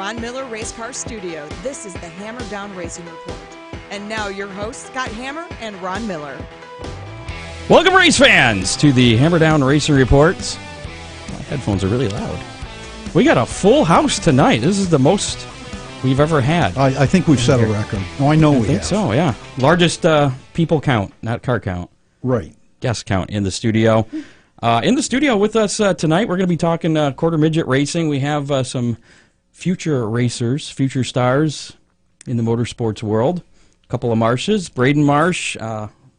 Ron Miller Race Car Studio, this is the Hammer Down Racing Report. And now your hosts, Scott Hammer and Ron Miller. Welcome, race fans, to the Hammer Down Racing Reports. My headphones are really loud. We got a full house tonight. This is the most we've ever had. I think we've set a record. Oh, I know we have. I think so, yeah. Largest people count, not car count. Right. Guest count in the studio. In the studio with us tonight, we're going to be talking quarter midget racing. We have some future racers, future stars in the motorsports world. A couple of Marshes. Braedan Marsh,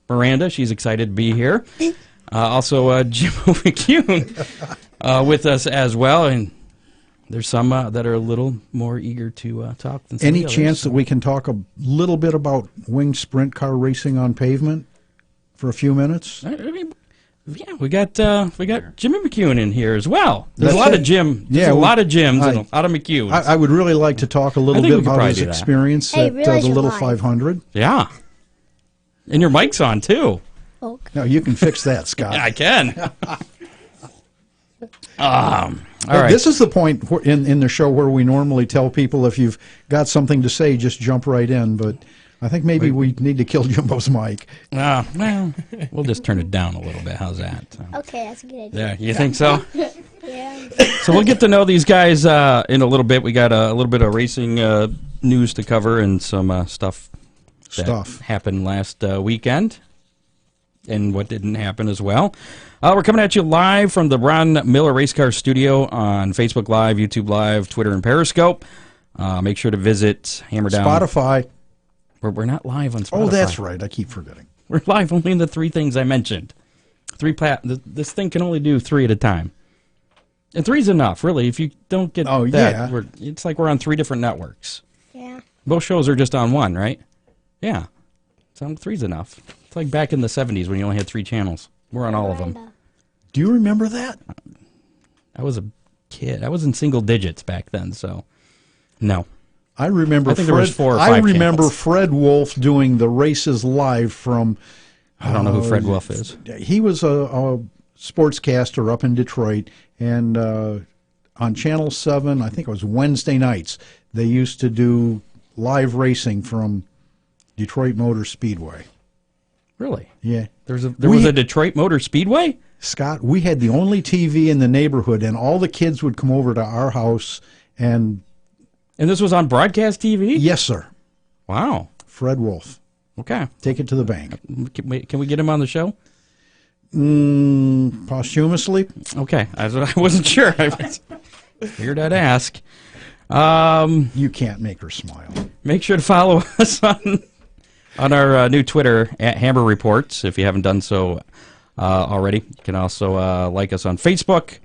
Miranda, she's excited to be here. Also, Jimbo McCune with us as well. And there's some that are a little more eager to talk than some Any of the chance others. that we can talk a little bit about winged sprint car racing on pavement for a few minutes? I mean, yeah, we got Jimmy McCune in here as well. There's That's a lot it. of Jim. There's Yeah, a lot of Jims and a lot of McCunes. I would really like to talk a little think bit we could about probably his do that. experience Hey, at realize the you're Little live. 500. Yeah. And your mic's on, too. Okay. No, you can fix that, Scott. Yeah, I can. All right. This is the point in the show where we normally tell people if you've got something to say, just jump right in. But I think maybe we need to kill Jimbo's mic. Well, we'll just turn it down a little bit. How's that? Okay, that's a good idea. Yeah, you think so? Yeah. So we'll get to know these guys in a little bit. We got a little bit of racing news to cover and some stuff that happened last weekend and what didn't happen as well. We're coming at you live from the Ron Miller Race Car Studio on Facebook Live, YouTube Live, Twitter, and Periscope. Make sure to visit Hammer Down. Spotify. We're not live on Spotify. Oh, that's right. I keep forgetting. We're live only in the three things I mentioned. This thing can only do 3 at a time. And 3's enough, really. If you don't get that, it's like we're on 3 different networks. Yeah. Both shows are just on one, right? Yeah. So 3's enough. It's like back in the 70s when you only had 3 channels. We're on all of them. Do you remember that? I was a kid. I was in single digits back then, so no. I remember. I think there was 4 or 5 I remember channels. Fred Wolf doing the races live from. I don't know who Fred Wolf is. He was a sportscaster up in Detroit, and on Channel 7, I think it was Wednesday nights, they used to do live racing from Detroit Motor Speedway. Really? Yeah. There was a Detroit Motor Speedway? Scott, we had the only TV in the neighborhood, and all the kids would come over to our house, and this was on broadcast TV? yes, sir. Wow. Fred Wolf. Okay. Take it to the bank. Can we get him on the show? Posthumously? Okay. I wasn't sure. I figured I'd ask. You can't make her smile. Make sure to follow us on our new Twitter at Hammer Reports if you haven't done so already. You can also like us on Facebook,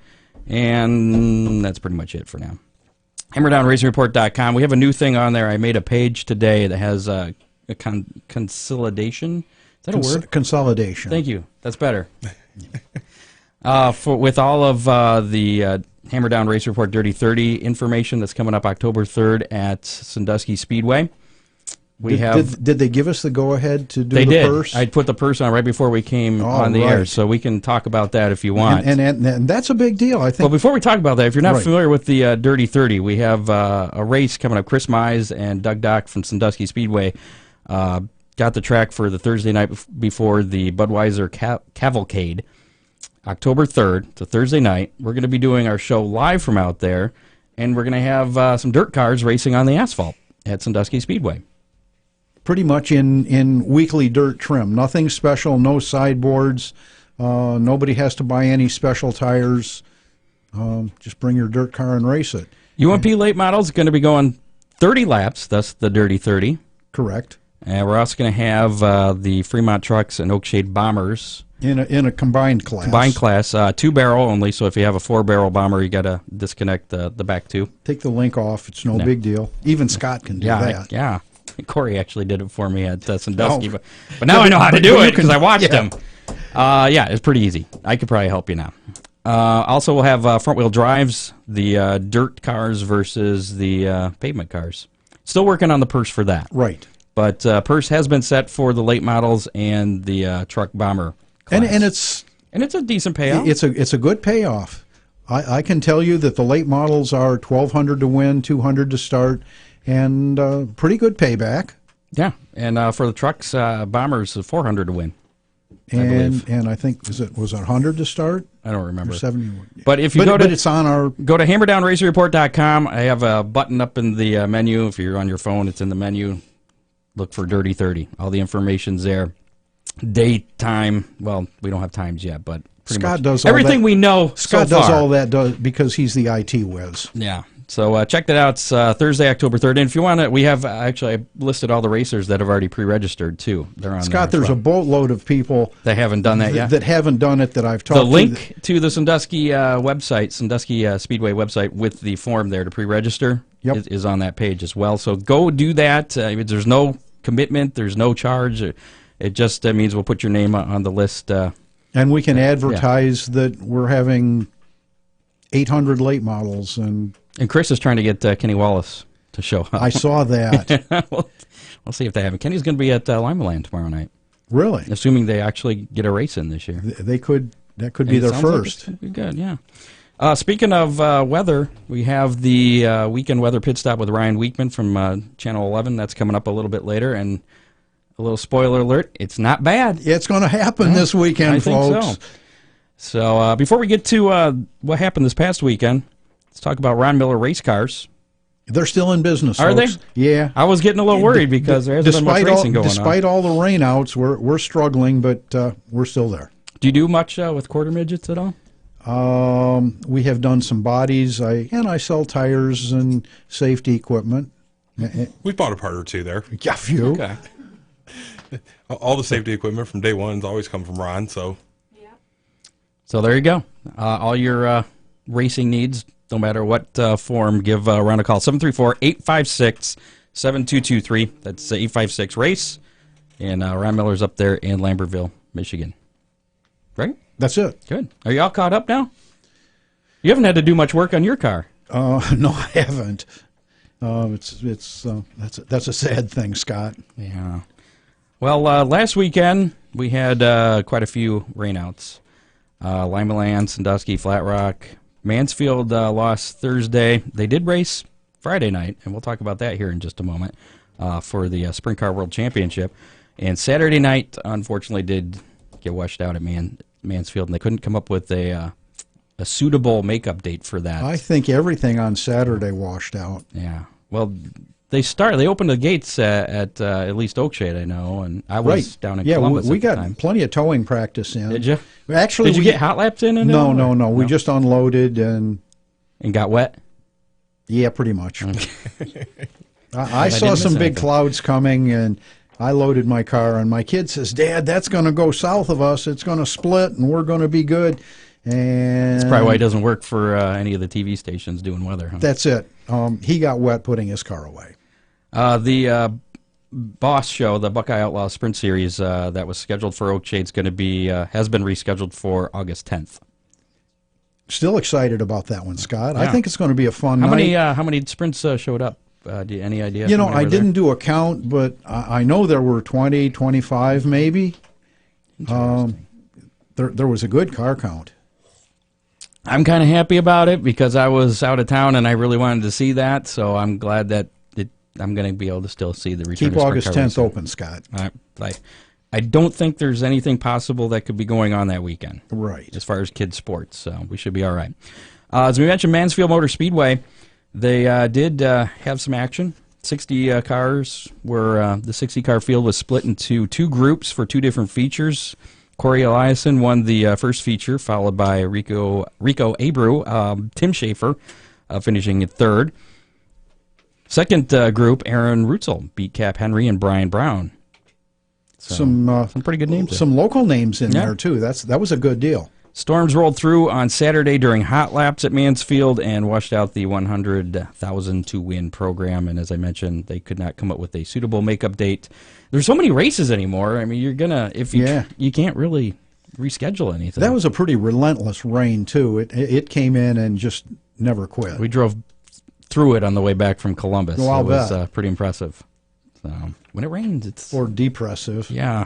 and that's pretty much it for now. HammerdownRacingReport.com. We have a new thing on there. I made a page today that has a consolidation. Is that a word? Consolidation. Thank you. That's better. With all of the Hammer Down Race Report Dirty 30 information that's coming up October 3rd at Sandusky Speedway. Did they give us the go-ahead to do the purse? I put the purse on right before we came on the air, so we can talk about that if you want. And that's a big deal, I think. Well, before we talk about that, if you're not familiar with the Dirty 30, we have a race coming up. Chris Mize and Doug Dock from Sandusky Speedway got the track for the Thursday night before the Budweiser Cavalcade, October 3rd. It's a Thursday night. We're going to be doing our show live from out there, and we're going to have some dirt cars racing on the asphalt at Sandusky Speedway. Pretty much in weekly dirt trim. Nothing special, no sideboards. Nobody has to buy any special tires. Just bring your dirt car and race it. UMP late models is going to be going 30 laps. That's the Dirty 30. Correct. And we're also going to have the Fremont Trucks and Oakshade Bombers. In a combined class. Combined class, 2-barrel only, so if you have a 4-barrel bomber, you got to disconnect the back 2. Take the link off. It's no big deal. Even Scott can do that. Yeah. Corey actually did it for me at Sandusky, but now I know how to do it because I watched him. It's pretty easy. I could probably help you now. Also, we'll have front-wheel drives, the dirt cars versus the pavement cars. Still working on the purse for that. Right. But purse has been set for the late models and the truck bomber class. And it's a decent payoff. It's a good payoff. I can tell you that the late models are $1,200 to win, $200 to start, and pretty good payback. Yeah, and for the trucks, Bombers, $400 to win. And I think was it 100 to start? I don't remember. Or 70. But if you but it's on our go to hammerdownracingreport.com. I have a button up in the menu. If you're on your phone, it's in the menu. Look for Dirty 30. All the information's there. Date, time. Well, we don't have times yet, but Scott does all everything that. we know. Scott so does far. all that because he's the IT whiz. Yeah. So check that out. It's Thursday, October 3rd. And if you want to, we have actually I listed all the racers that have already pre-registered too. They're on Scott, there there's a boatload of people that haven't done that yet. That haven't done it that I've talked to. The link to. to the Sandusky website, Sandusky Speedway website with the form there to pre-register is on that page as well. So go do that. There's no commitment. There's no charge. It just means we'll put your name on the list. And we can advertise that we're having 800 late models. And Chris is trying to get Kenny Wallace to show up. I saw that. We'll see if they have it. Kenny's going to be at Lima Land tomorrow night. Really? Assuming they actually get a race in this year. They could. That could be their first. Like be good, yeah. Speaking of weather, we have the weekend weather pit stop with Ryan Weekman from Channel 11. That's coming up a little bit later. And a little spoiler alert, it's not bad. It's going to happen this weekend, I folks. think so. So before we get to what happened this past weekend, let's talk about Ron Miller race cars. They're still in business, Are folks. they? Yeah. I was getting a little worried because there hasn't been much racing going on. Despite all the rainouts, we're struggling, but we're still there. Do you do much with quarter midgets at all? We have done some bodies. I sell tires and safety equipment. We bought a part or two there. Yeah, a few. Okay. All the safety equipment from day one's always come from Ron, so. So there you go. All your racing needs, no matter what form, give Ron a call. 734-856-7223. That's 856-RACE. And Ron Miller's up there in Lambertville, Michigan. Right? That's it. Good. Are you all caught up now? You haven't had to do much work on your car. No, I haven't. That's a sad thing, Scott. Yeah. Well, last weekend we had quite a few rainouts. Lima Land, Sandusky, Flat Rock. Mansfield lost Thursday. They did race Friday night, and we'll talk about that here in just a moment for the Sprint Car World Championship. And Saturday night, unfortunately, did get washed out at Mansfield, and they couldn't come up with a suitable makeup date for that. I think everything on Saturday washed out. Yeah. Well, they opened the gates at least Oakshade, I know, and I was down in Columbus we at the got time. plenty of towing practice in. Did you? Actually, did you get hot laps in? No. We just unloaded and got wet. Yeah, pretty much. I saw some big clouds coming, and I loaded my car, and my kid says, "Dad, that's going to go south of us. It's going to split, and we're going to be good." And that's probably why it doesn't work for any of the TV stations doing weather. Huh? That's it. He got wet putting his car away. The Boss Show, the Buckeye Outlaw Sprint Series, that was scheduled for Oakshade, going to be has been rescheduled for August 10th. Still excited about that one, Scott. Yeah. I think it's going to be a fun night. How many sprints showed up? Any idea? I didn't do a count, but I know there were 20, 25 maybe. There was a good car count. I'm kind of happy about it because I was out of town and I really wanted to see that, so I'm glad that I'm going to be able to still see the return. Keep August 10th open, Scott. I don't think there's anything possible that could be going on that weekend. Right. As far as kids' sports, so we should be all right. As we mentioned, Mansfield Motor Speedway, they did have some action. 60 cars were the 60-car field was split into two groups for two different features. Corey Eliason won the first feature, followed by Rico Abreu, Tim Schaefer finishing at third. Second group, Aaron Rutzel beat Cap Henry and Brian Brown. So, some pretty good names. Some local names in there, too. That was a good deal. Storms rolled through on Saturday during hot laps at Mansfield and washed out the 100,000 to win program. And as I mentioned, they could not come up with a suitable makeup date. There's so many races anymore. I mean, you can't really reschedule anything. That was a pretty relentless rain too. It came in and just never quit. We drove through it on the way back from Columbus. Oh, I'll bet. It was pretty impressive. So when it rains, it's or depressive. Yeah.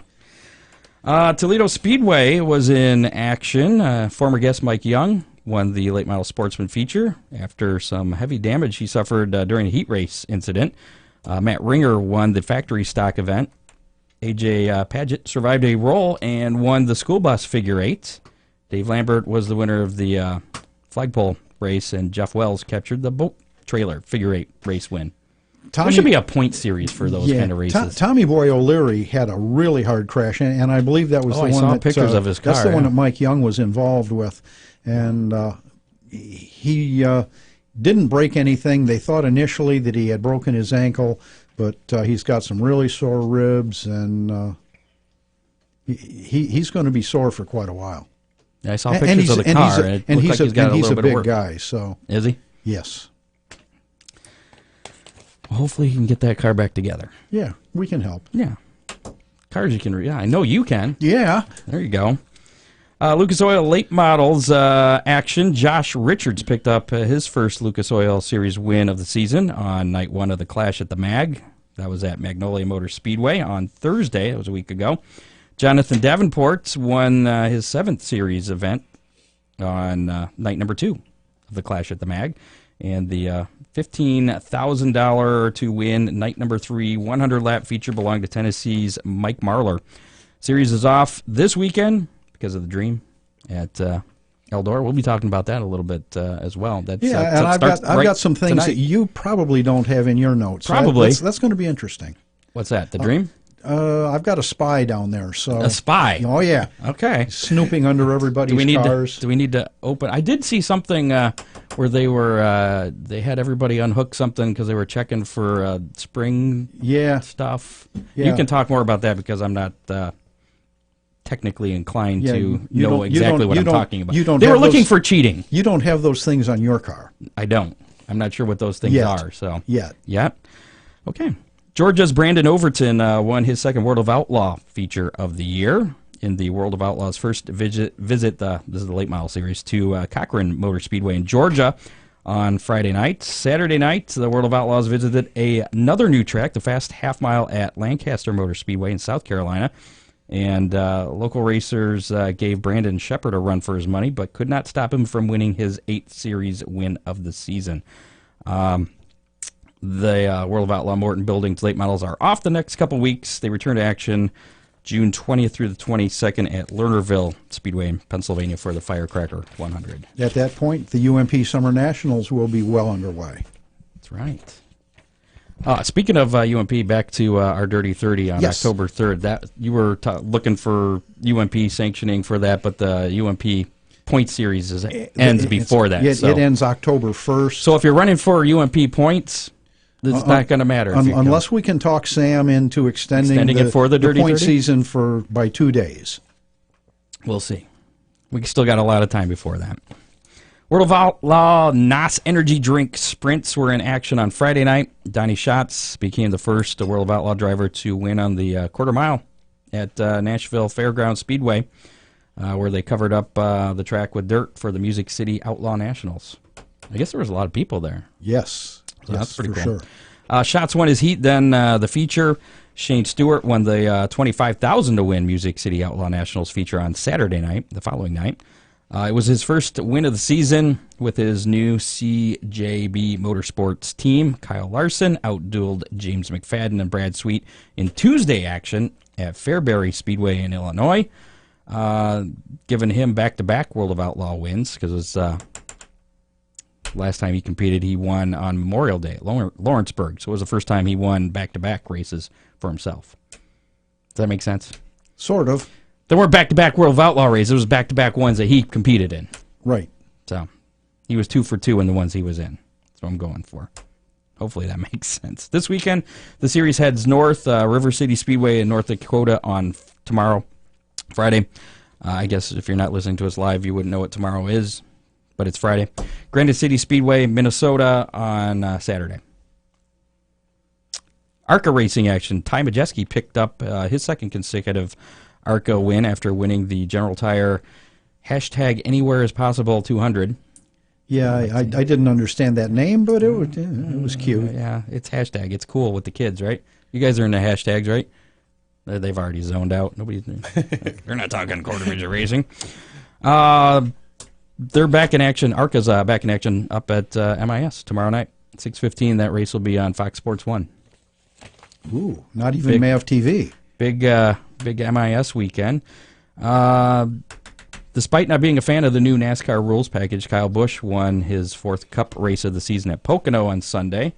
Toledo Speedway was in action. Former guest Mike Young won the late model sportsman feature after some heavy damage he suffered during a heat race incident. Matt Ringer won the factory stock event. AJ Paget survived a roll and won the school bus figure eight. Dave Lambert was the winner of the flagpole race, and Jeff Wells captured the boat trailer figure eight race win. There should be a point series for those kind of races. Tommy Boy O'Leary had a really hard crash, and I believe that was the one saw pictures of his car. That's the one that Mike Young was involved with, and he didn't break anything. They thought initially that he had broken his ankle, but he's got some really sore ribs, and he's going to be sore for quite a while. Yeah, I saw pictures of the car, and it looks like he's got a little bit of work. He's a big guy, so. Is he? Yes. Well, hopefully he can get that car back together. Yeah, we can help. Yeah. Cars you can, yeah, I know you can. Yeah. There you go. Lucas Oil late models action. Josh Richards picked up his first Lucas Oil Series win of the season on night one of the Clash at the Mag. That was at Magnolia Motor Speedway on Thursday. That was a week ago. Jonathan Davenport won his 7th Series event on night number 2 of the Clash at the Mag. And the $15,000 to win night number 3 100-lap feature belonged to Tennessee's Mike Marlar. Series is off this weekend because of the Dream at Eldor. We'll be talking about that a little bit as well. That's, and I've got some things tonight. that you probably don't have in your notes. Probably. That's going to be interesting. What's that, the Dream? I've got a spy down there. So a spy? Oh, yeah. Okay. Snooping under everybody's cars. Do we need to open? I did see something where they were they had everybody unhook something because they were checking for spring stuff. Yeah. You can talk more about that because I'm not technically inclined to know exactly what I'm talking about. They were looking for cheating. You don't have those things on your car. I don't. I'm not sure what those things are. So Yet. Okay. Georgia's Brandon Overton won his second World of Outlaw feature of the year in the World of Outlaws' first visit this is the late model series, to Cochran Motor Speedway in Georgia on Friday night. Saturday night, the World of Outlaws visited another new track, the fast half mile at Lancaster Motor Speedway in South Carolina. And local racers gave Brandon Shepard a run for his money, but could not stop him from winning his 8th series win of the season. The World of Outlaw Morton Buildings late models are off the next couple weeks. They return to action June 20th through the 22nd at Lernerville Speedway in Pennsylvania for the Firecracker 100. At that point, the UMP Summer Nationals will be well underway. That's right. Speaking of UMP, back to our Dirty 30 on October 3rd. That you were looking for UMP sanctioning for that, but the UMP point series ends before that. It ends October 1st. So if you're running for UMP points, it's not going to matter. Unless we can talk Sam into extending it for the Dirty point 30? season by 2 days. We'll see. We still got a lot of time before that. World of Outlaw NOS Energy Drink Sprints were in action on Friday night. Donnie Schatz became the first World of Outlaw driver to win on the quarter mile at Nashville Fairgrounds Speedway, where they covered up the track with dirt for the Music City Outlaw Nationals. I guess there was a lot of people there. Yes. So that's pretty cool. Sure. Schatz won his heat, then the feature. Shane Stewart won the $25,000 to win Music City Outlaw Nationals feature on Saturday night, the following night. It was his first win of the season with his new CJB Motorsports team. Kyle Larson outdueled James McFadden and Brad Sweet in Tuesday action at Fairbury Speedway in Illinois, giving him back-to-back World of Outlaw wins because it was last time he competed, he won on Memorial Day at Lawrenceburg. So it was the first time he won back-to-back races for himself. Does that make sense? Sort of. There weren't back-to-back World of Outlaw races. It was back-to-back ones that he competed in. Right. So he was 2 for 2 in the ones he was in. That's what I'm going for. Hopefully that makes sense. This weekend, the series heads north, River City Speedway in North Dakota on tomorrow, Friday. I guess if you're not listening to us live, you wouldn't know what tomorrow is, but it's Friday. Granite City Speedway, Minnesota on Saturday. ARCA racing action. Ty Majeski picked up his second consecutive ARCA win after winning the General Tire #AnywhereIsPossible 200. Yeah, I didn't understand that name, but it was cute. Yeah, it's hashtag. It's cool with the kids, right? You guys are into hashtags, right? They've already zoned out. They're not talking quarter midget racing. they're back in action. ARCA's back in action up at MIS tomorrow night, 6:15. That race will be on Fox Sports 1. Ooh, not even MAV TV. Big MIS weekend. Despite not being a fan of the new NASCAR rules package, Kyle Busch won his 4th Cup race of the season at Pocono on Sunday.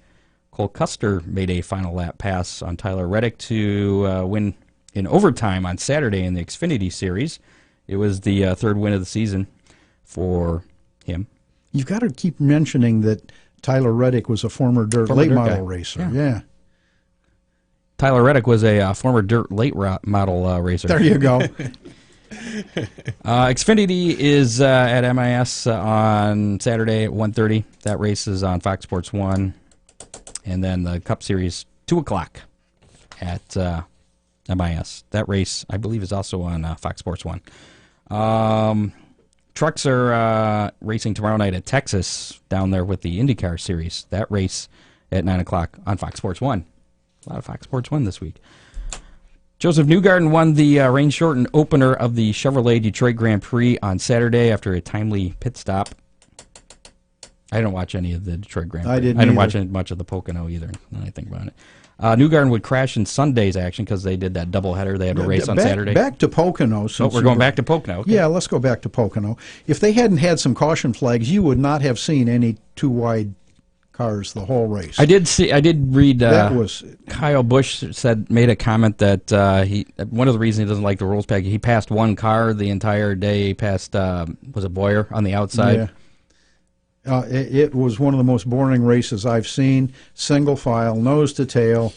Cole Custer made a final lap pass on Tyler Reddick to win in overtime on Saturday in the Xfinity Series. It was the 3rd win of the season for him. You've got to keep mentioning that Tyler Reddick was a former dirt late model racer. Yeah. Tyler Reddick was a former dirt late model racer. There you go. Xfinity is at MIS on Saturday at 1:30. That race is on Fox Sports 1. And then the Cup Series, 2 o'clock at MIS. That race, I believe, is also on Fox Sports 1. Trucks are racing tomorrow night at Texas down there with the IndyCar Series. That race at 9 o'clock on Fox Sports 1. A lot of Fox Sports 1 this week. Joseph Newgarden won the rain-shortened opener of the Chevrolet Detroit Grand Prix on Saturday after a timely pit stop. I didn't watch any of the Detroit Grand Prix. I didn't watch much of the Pocono either, now I think about it. Newgarden would crash in Sunday's action because they did that doubleheader. They had a race on Saturday. Back to Pocono. We're going back to Pocono. Okay. Yeah, let's go back to Pocono. If they hadn't had some caution flags, you would not have seen any too-wide cars the whole race. I did read that was Kyle Busch made a comment that one of the reasons he doesn't like the rules package, he passed one car the entire day. He passed was it Boyer on the outside. Yeah. It was one of the most boring races I've seen. Single file, nose to tail.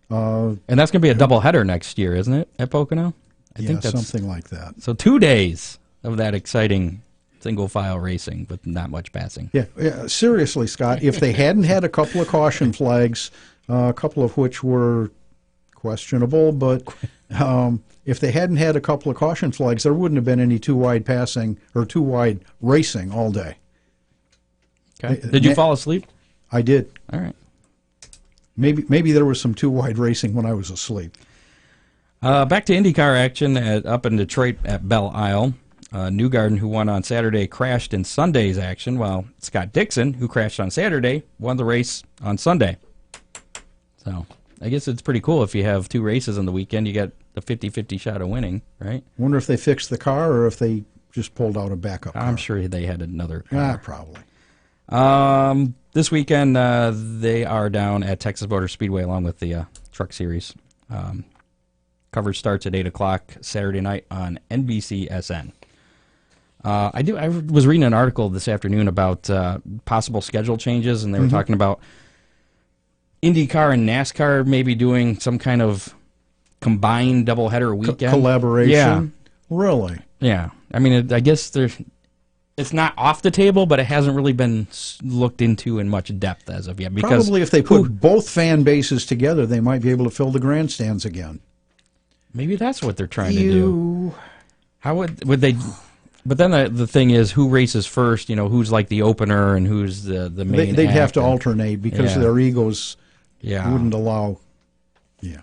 And that's going to be a double header next year, isn't it, at Pocono? I think that's something like that. So 2 days of that exciting single file racing with not much passing. Yeah, seriously, Scott, if they hadn't had a couple of caution flags, a couple of which were questionable, but if they hadn't had a couple of caution flags, there wouldn't have been any too-wide passing or too-wide racing all day. Okay. Did you fall asleep? I did. All right. Maybe there was some too-wide racing when I was asleep. Back to IndyCar action up in Detroit at Belle Isle. Newgarden, who won on Saturday, crashed in Sunday's action, while Scott Dixon, who crashed on Saturday, won the race on Sunday. So I guess it's pretty cool if you have 2 races on the weekend. You got a 50-50 shot of winning, right? Wonder if they fixed the car or if they just pulled out a backup car. I'm sure they had another car. Probably. This weekend, they are down at Texas Motor Speedway along with the Truck Series. Coverage starts at 8 o'clock Saturday night on NBCSN. I was reading an article this afternoon about possible schedule changes, and they were talking about IndyCar and NASCAR maybe doing some kind of combined doubleheader weekend. Collaboration? Yeah. Really? Yeah. I mean, I guess it's not off the table, but it hasn't really been looked into in much depth as of yet. Because probably if they put both fan bases together, they might be able to fill the grandstands again. Maybe that's what they're trying to do. How would they... But then the thing is, who races first? You know, who's like the opener and who's the main. They'd have to alternate because their egos Yeah. wouldn't allow. Yeah.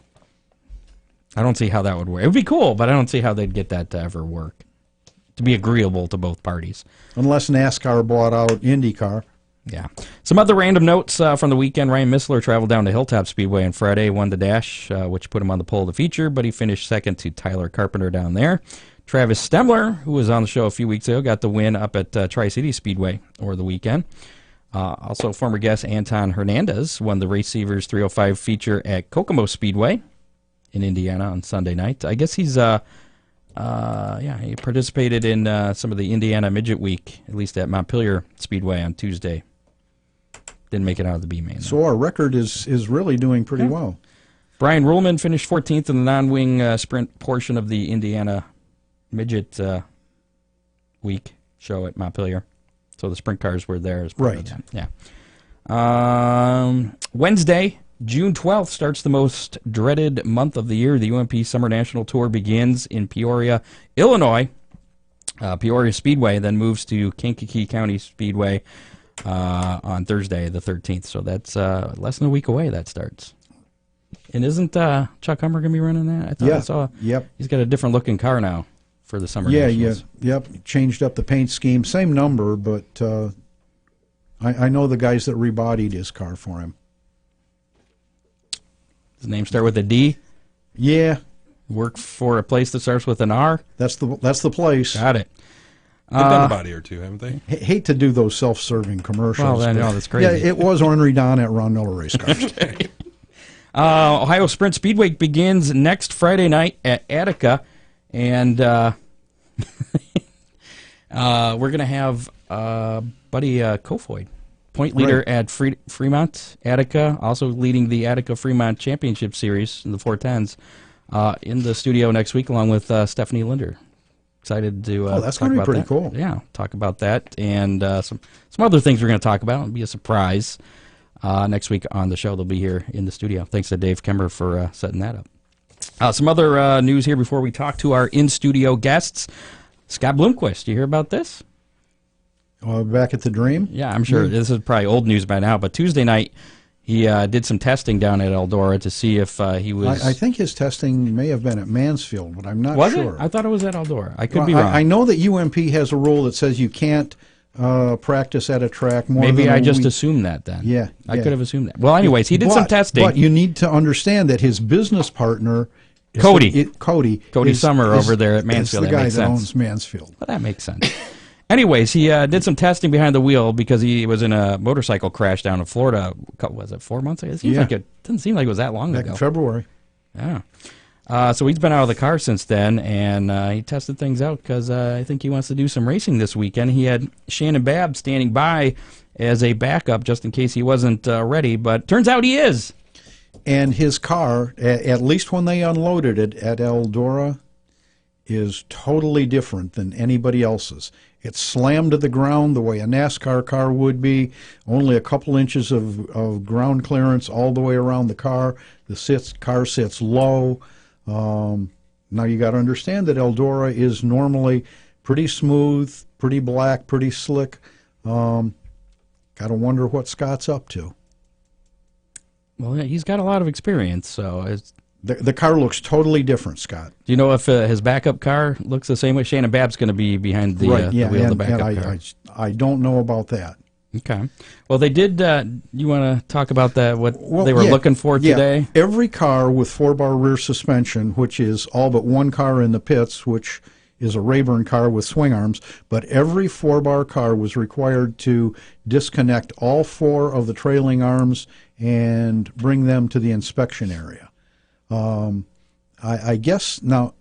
I don't see how that would work. It would be cool, but I don't see how they'd get that to ever work. To be agreeable to both parties. Unless NASCAR bought out IndyCar. Yeah. Some other random notes from the weekend. Ryan Missler traveled down to Hilltop Speedway on Friday, won the dash, which put him on the pole of the feature, but he finished second to Tyler Carpenter down there. Travis Stemler, who was on the show a few weeks ago, got the win up at Tri-City Speedway over the weekend. Also, former guest Anton Hernandez won the Receivers 305 feature at Kokomo Speedway in Indiana on Sunday night. I guess he's he participated in some of the Indiana Midget Week, at least at Montpelier Speedway on Tuesday. Didn't make it out of the B-main. So our record is really doing pretty well. Brian Ruhlman finished 14th in the non-wing sprint portion of the Indiana Midget Week show at Montpelier. So the sprint cars were there as part of that. Yeah. Wednesday, June 12th, starts the most dreaded month of the year. The UMP Summer National Tour begins in Peoria, Illinois. Peoria Speedway then moves to Kankakee County Speedway on Thursday, the 13th. So that's less than a week away that starts. And isn't Chuck Hummer going to be running that? I thought I saw. Yep. He's got a different looking car now. for the Summer Yeah, Nationals. yep. Changed up the paint scheme, same number, but I know the guys that rebodied his car for him. His name start with a D. Yeah, Work for a place that starts with an R. that's the place. Got it. They've done a body or two, haven't they? Hate to do those self-serving commercials. Well, I but know, that's crazy. Yeah, it was Ornery Don at Ron Miller Race Cars. Ohio Sprint Speedway begins next Friday night at Attica, and we're going to have Buddy Kofoid, point leader at Fremont, Attica, also leading the Attica Fremont Championship Series in the 410s, in the studio next week, along with Stephanie Linder. Excited to that's talk going to be about pretty that. cool. Yeah, talk about that and some other things we're going to talk about. It'll be a surprise next week on the show. They'll be here in the studio. Thanks to Dave Kemmer for setting that up. Some other news here before we talk to our in-studio guests. Scott Bloomquist, you hear about this? Back at the Dream? Yeah, I'm sure this is probably old news by now, but Tuesday night he did some testing down at Eldora to see if he was... I think his testing may have been at Mansfield, but I'm not was sure. it? I thought it was at Eldora. I could be wrong. I know that UMP has a rule that says you can't practice at a track more Maybe than I a just week. assumed that then. Yeah, I yeah. could have assumed that. Well, anyways, he did some testing. But you need to understand that his business partner... is Cody. Cody Summer over there at Mansfield. Is the That guy makes that sense. owns Mansfield. Well, that makes sense. Anyways, he did some testing behind the wheel because he was in a motorcycle crash down in Florida. Was it 4 months ago? It seems like it doesn't seem like it was that long Back ago. in February. Yeah. So he's been out of the car since then, and he tested things out because I think he wants to do some racing this weekend. He had Shannon Babb standing by as a backup just in case he wasn't ready, but turns out he is. And his car, at least when they unloaded it at Eldora, is totally different than anybody else's. It's slammed to the ground the way a NASCAR car would be, only a couple inches of ground clearance all the way around the car. The car sits low. Now you got to understand that Eldora is normally pretty smooth, pretty black, pretty slick. Got to wonder what Scott's up to. Well, yeah, he's got a lot of experience, so The car looks totally different, Scott. do you know if his backup car looks the same way? Shannon Babb's going to be behind the, the wheel of the backup car. I don't know about that. Okay. Well, they did. You want to talk about that? What they were looking for today? Every car with 4-bar rear suspension, which is all but one car in the pits, which is a Rayburn car with swing arms, but every 4-bar car was required to disconnect all 4 of the trailing arms and bring them to the inspection area. I guess now,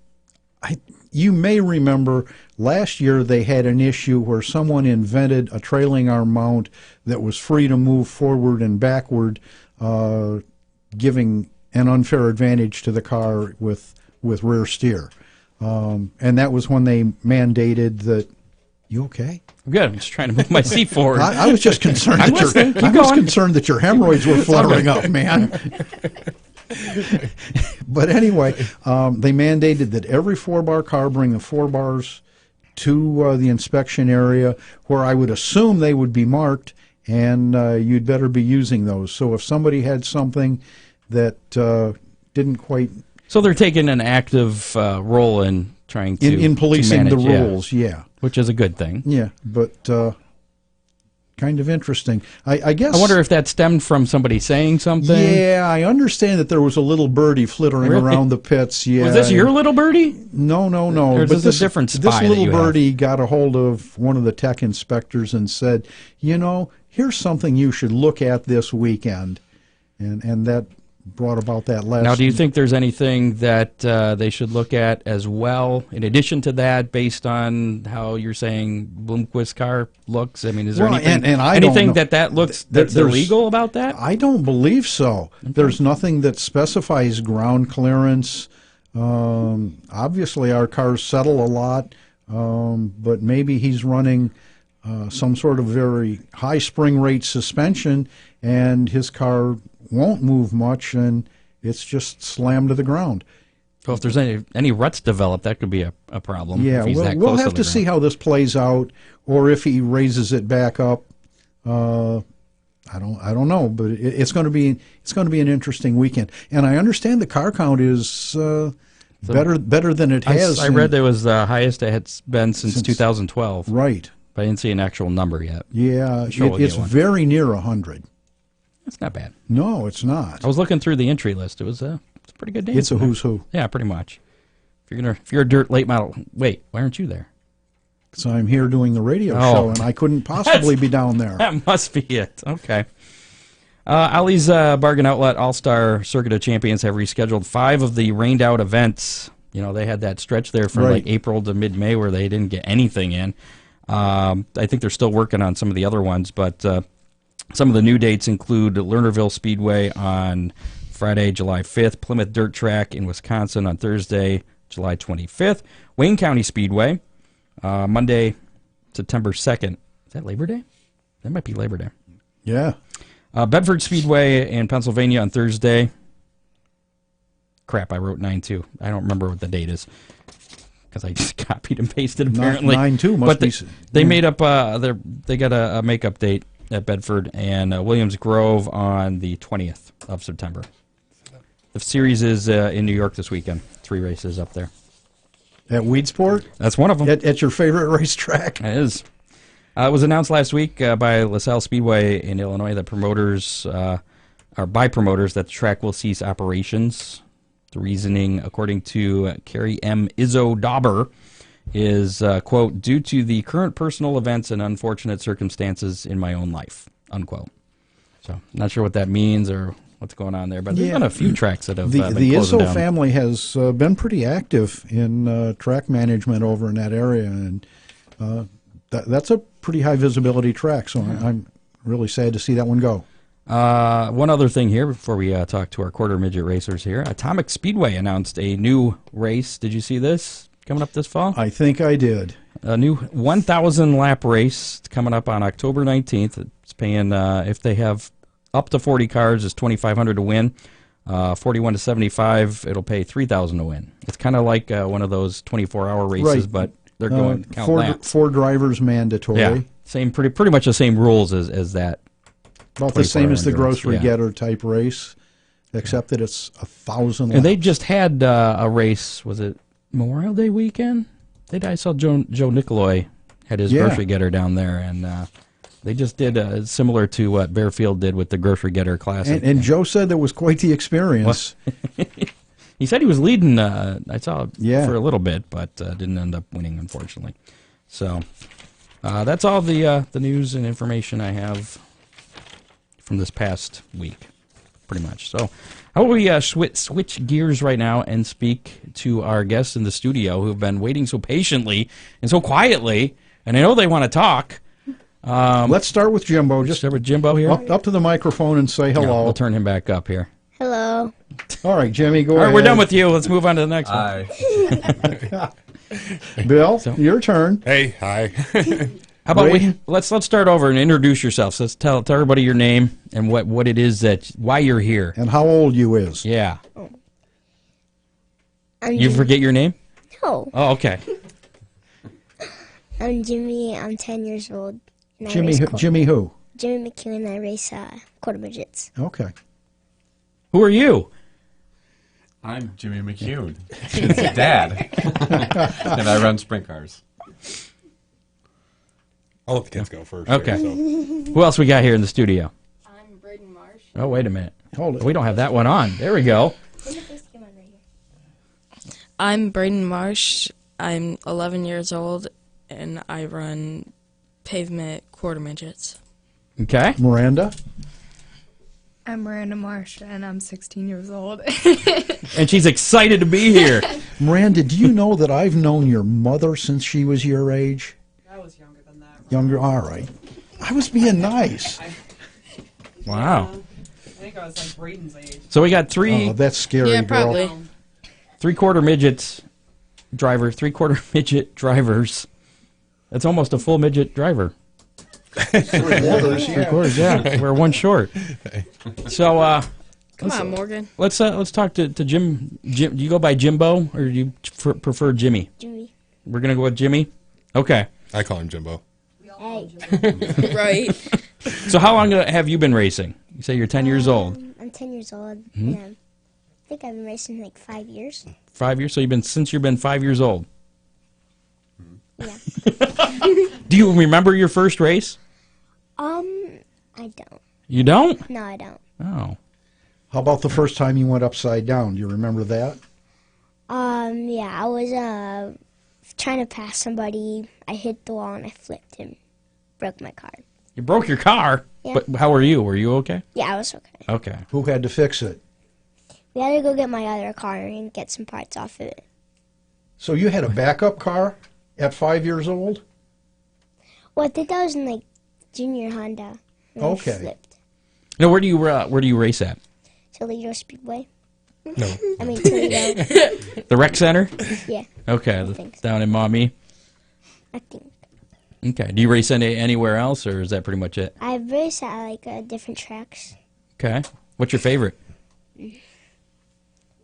you may remember last year they had an issue where someone invented a trailing arm mount that was free to move forward and backward, giving an unfair advantage to the car with rear steer. And that was when they mandated that. You okay? I'm good. I'm just trying to move my seat forward. I was just concerned. I'm that listening. Keep I was going. concerned that your hemorrhoids were fluttering up, man. But anyway, they mandated that every 4-bar car bring the 4 bars to the inspection area, where I would assume they would be marked, and you'd better be using those. So if somebody had something that didn't quite... So they're taking an active role in trying to in policing to manage, the rules, yeah. which is a good thing. Yeah, but kind of interesting. I guess. I wonder if that stemmed from somebody saying something. Yeah, I understand that there was a little birdie flittering Really? around the pits. Yeah. Was this your little birdie? No. Or is But this a different spy This that little you have? birdie got a hold of one of the tech inspectors and said, here's something you should look at this weekend. And that brought about that last... Now, do you think there's anything that they should look at as well, in addition to that, based on how you're saying Bloomquist's car looks? I mean, is there anything, and I don't anything know. that looks There's- that's illegal about that? I don't believe so. There's nothing that specifies ground clearance. Obviously, our cars settle a lot, but maybe he's running some sort of very high spring rate suspension, and his car won't move much, and it's just slammed to the ground. Well, if there's any ruts developed, that could be a problem. Yeah, if he's that we'll close have to to see how this plays out, or if he raises it back up. I don't know, but it's going to be an interesting weekend. And I understand the car count is So better than it has. I read that it was the highest it had been since 2012. Right. But I didn't see an actual number yet. Yeah, I'm sure we'll it's get one. very near 100. That's not bad. No, it's not. I was looking through the entry list. It's a pretty good dance. It's a who's who. Yeah, pretty much. If you're a dirt late model, wait, why aren't you there? So I'm here doing the radio Oh. show, and I couldn't possibly be down there. That must be it. Okay. Ollie's Bargain Outlet All-Star Circuit of Champions have rescheduled 5 of the rained-out events. You know, they had that stretch there from Right. like April to mid-May where they didn't get anything in. I think they're still working on some of the other ones, but some of the new dates include Lernerville Speedway on Friday, July 5th, Plymouth Dirt Track in Wisconsin on Thursday, July 25th, Wayne County Speedway, Monday, September 2nd. Is that Labor Day? That might be Labor Day. Yeah. Bedford Speedway in Pennsylvania on Thursday. Crap, I wrote 9-2. I don't remember what the date is because I just copied and pasted apparently. 9-2 must but be. they made up. They got a makeup date at Bedford and Williams Grove on the 20th of September. The series is in New York this weekend. 3 races up there. At Weedsport? That's one of them. At your favorite racetrack? It is. It was announced last week by LaSalle Speedway in Illinois that promoters, or by promoters, that the track will cease operations. The reasoning, according to Carrie M. Izzo Dauber, is, quote, due to the current personal events and unfortunate circumstances in my own life, unquote. So, not sure what that means or what's going on there, but there's been a few tracks that have been The closing Izzo down. family has been pretty active in track management over in that area, and that's a pretty high visibility track, so I'm really sad to see that one go. One other thing here before we talk to our quarter midget racers here. Atomic Speedway announced a new race. Did you see this coming up this fall? I think I did. A new 1,000 lap race coming up on October 19th. It's paying, if they have up to 40 cars, it's $2,500 to win. 41 to 75, it'll pay $3,000 to win. It's kind of like one of those 24-hour races, Right. but they're going to count laps. 4 drivers mandatory. Yeah, same, pretty much the same rules as that. About the same as the 24-hour endurance, grocery yeah. getter type race, except that it's 1,000 laps. And they just had a race. Was it Memorial Day weekend? I saw Joe Nicoloi had his grocery getter down there, and they just did similar to what Bearfield did with the grocery getter classic. And Joe said that was quite the experience. He said he was leading. I saw Yeah. for a little bit, but didn't end up winning, unfortunately. So that's all the news and information I have from this past week, pretty much. So how about we switch gears right now and speak to our guests in the studio who have been waiting so patiently and so quietly, and I know they want to talk. Let's start with Jimbo. Just Start with Jimbo here. up to the microphone and say Yeah, hello. we'll turn him back up here. Hello. All right, Jimmy, go All ahead. right, we're done with you. Let's move on to the next one. Hi. Bill, your turn. Hey, hi. How about Ray? let's start over and introduce yourself. So let's tell everybody your name and what it is why you're here. And how old you is. Yeah. I'm You forget your name? No. Oh, okay. I'm Jimmy. I'm 10 years old. And I Jimmy, race Jimmy who? Jimmy McCune. I race quarter midgets. Okay. Who are you? I'm Jimmy McCune. It's Dad. And I run sprint cars. I'll let the kids go first. Okay. Here, so. Who else we got here in the studio? I'm Braedan Marsh. Oh, wait a minute. Hold it. We don't have that one on. There we go. I'm Braedan Marsh. I'm 11 years old, and I run pavement quarter midgets. Okay. Miranda? I'm Miranda Marsh, and I'm 16 years old. And she's excited to be here. Miranda, do you know that I've known your mother since she was your age? I was younger than that. Younger? All right. I was being nice. Wow. I think I was like Braden's age. So we got three Oh, that's scary, Yeah, girl. probably. three-quarter midgets drivers, three-quarter midget drivers. That's almost a full midget driver. Three-quarters, yeah. We're one short. So, Come on, Morgan. let's talk to Jim. Do you go by Jimbo or do you prefer Jimmy? Jimmy. We're gonna go with Jimmy. Okay. I call him Jimbo. Hey. Right. So how long have you been racing? You say you're 10 years old. I'm 10 years old. Mm-hmm. Yeah. think I've been racing like 5 years. 5 years? So since you've been 5 years old. Yeah. Do you remember your first race? I don't. You don't? No, I don't. Oh. How about the first time you went upside down? Do you remember that? Yeah, I was trying to pass somebody. I hit the wall and I flipped and broke my car. You broke your car? Yeah. But how were you? Were you okay? Yeah, I was okay. Okay. Who had to fix it? We had to go get my other car and get some parts off of it. So you had a backup car at 5 years old? Well, I think that was in like junior Honda. And I Okay. flipped. Now, where do you race at? Toledo Speedway. No. I mean Toledo. The rec center? Yeah, Okay, think so. down in Maumee. I think. Okay. Do you race anywhere else, or is that pretty much it? I've raced at like different tracks. Okay. What's your favorite?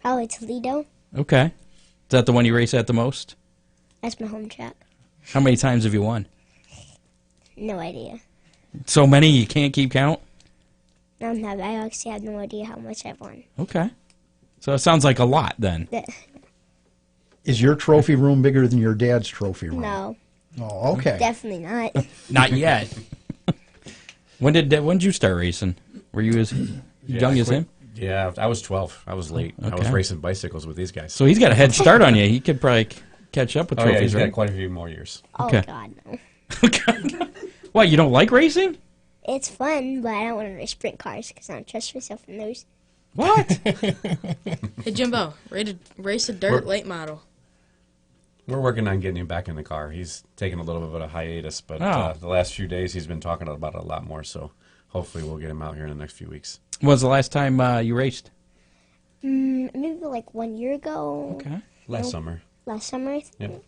Probably Toledo. Okay. Is that the one you race at the most? That's my home track. How many times have you won? No idea. So many you can't keep count? I actually have no idea how much I've won. Okay. So it sounds like a lot then. Is your trophy room bigger than your dad's trophy room? No, Oh, okay. definitely not. Not yet. When did you start racing? Were you as young as him? Yeah, I was 12. I was late. I was Okay. racing bicycles with these guys. So he's got a head start on you. He could probably catch up with Oh, yeah, trophies, he's right? got quite a few more years. Oh, Okay. God, no. What, you don't like racing? It's fun, but I don't want to race sprint cars because I don't trust myself in those. What? Hey, Jimbo, race a dirt late model. We're working on getting him back in the car. He's taking a little bit of a hiatus, but Oh. the last few days he's been talking about it a lot more, so hopefully we'll get him out here in the next few weeks. When was the last time you raced? Maybe like 1 year ago. Okay. Last summer. Last summer, I think. Yep.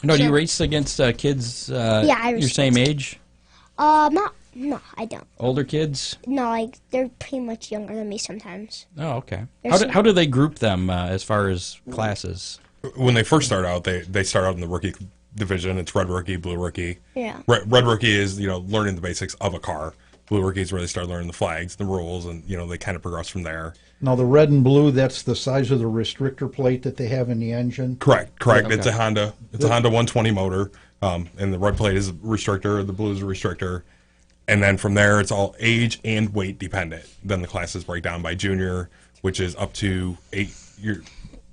No, do you Sure. race against kids Yeah, I your race same against- age? No, I don't. Older kids? No, like, they're pretty much younger than me sometimes. Oh, okay. There's How do they group them as far as classes? When they first start out, they start out in the rookie division. It's red rookie, blue rookie. Yeah. Red rookie is, learning the basics of a car. Blue rookie is where they start learning the flags, the rules, and, they kind of progress from there. Now, the red and blue, that's the size of the restrictor plate that they have in the engine? Correct. Okay. It's a Honda. It's a Honda 120 motor, and the red plate is a restrictor, the blue is a restrictor, and then from there it's all age and weight dependent. Then the classes break down by junior, which is up to 8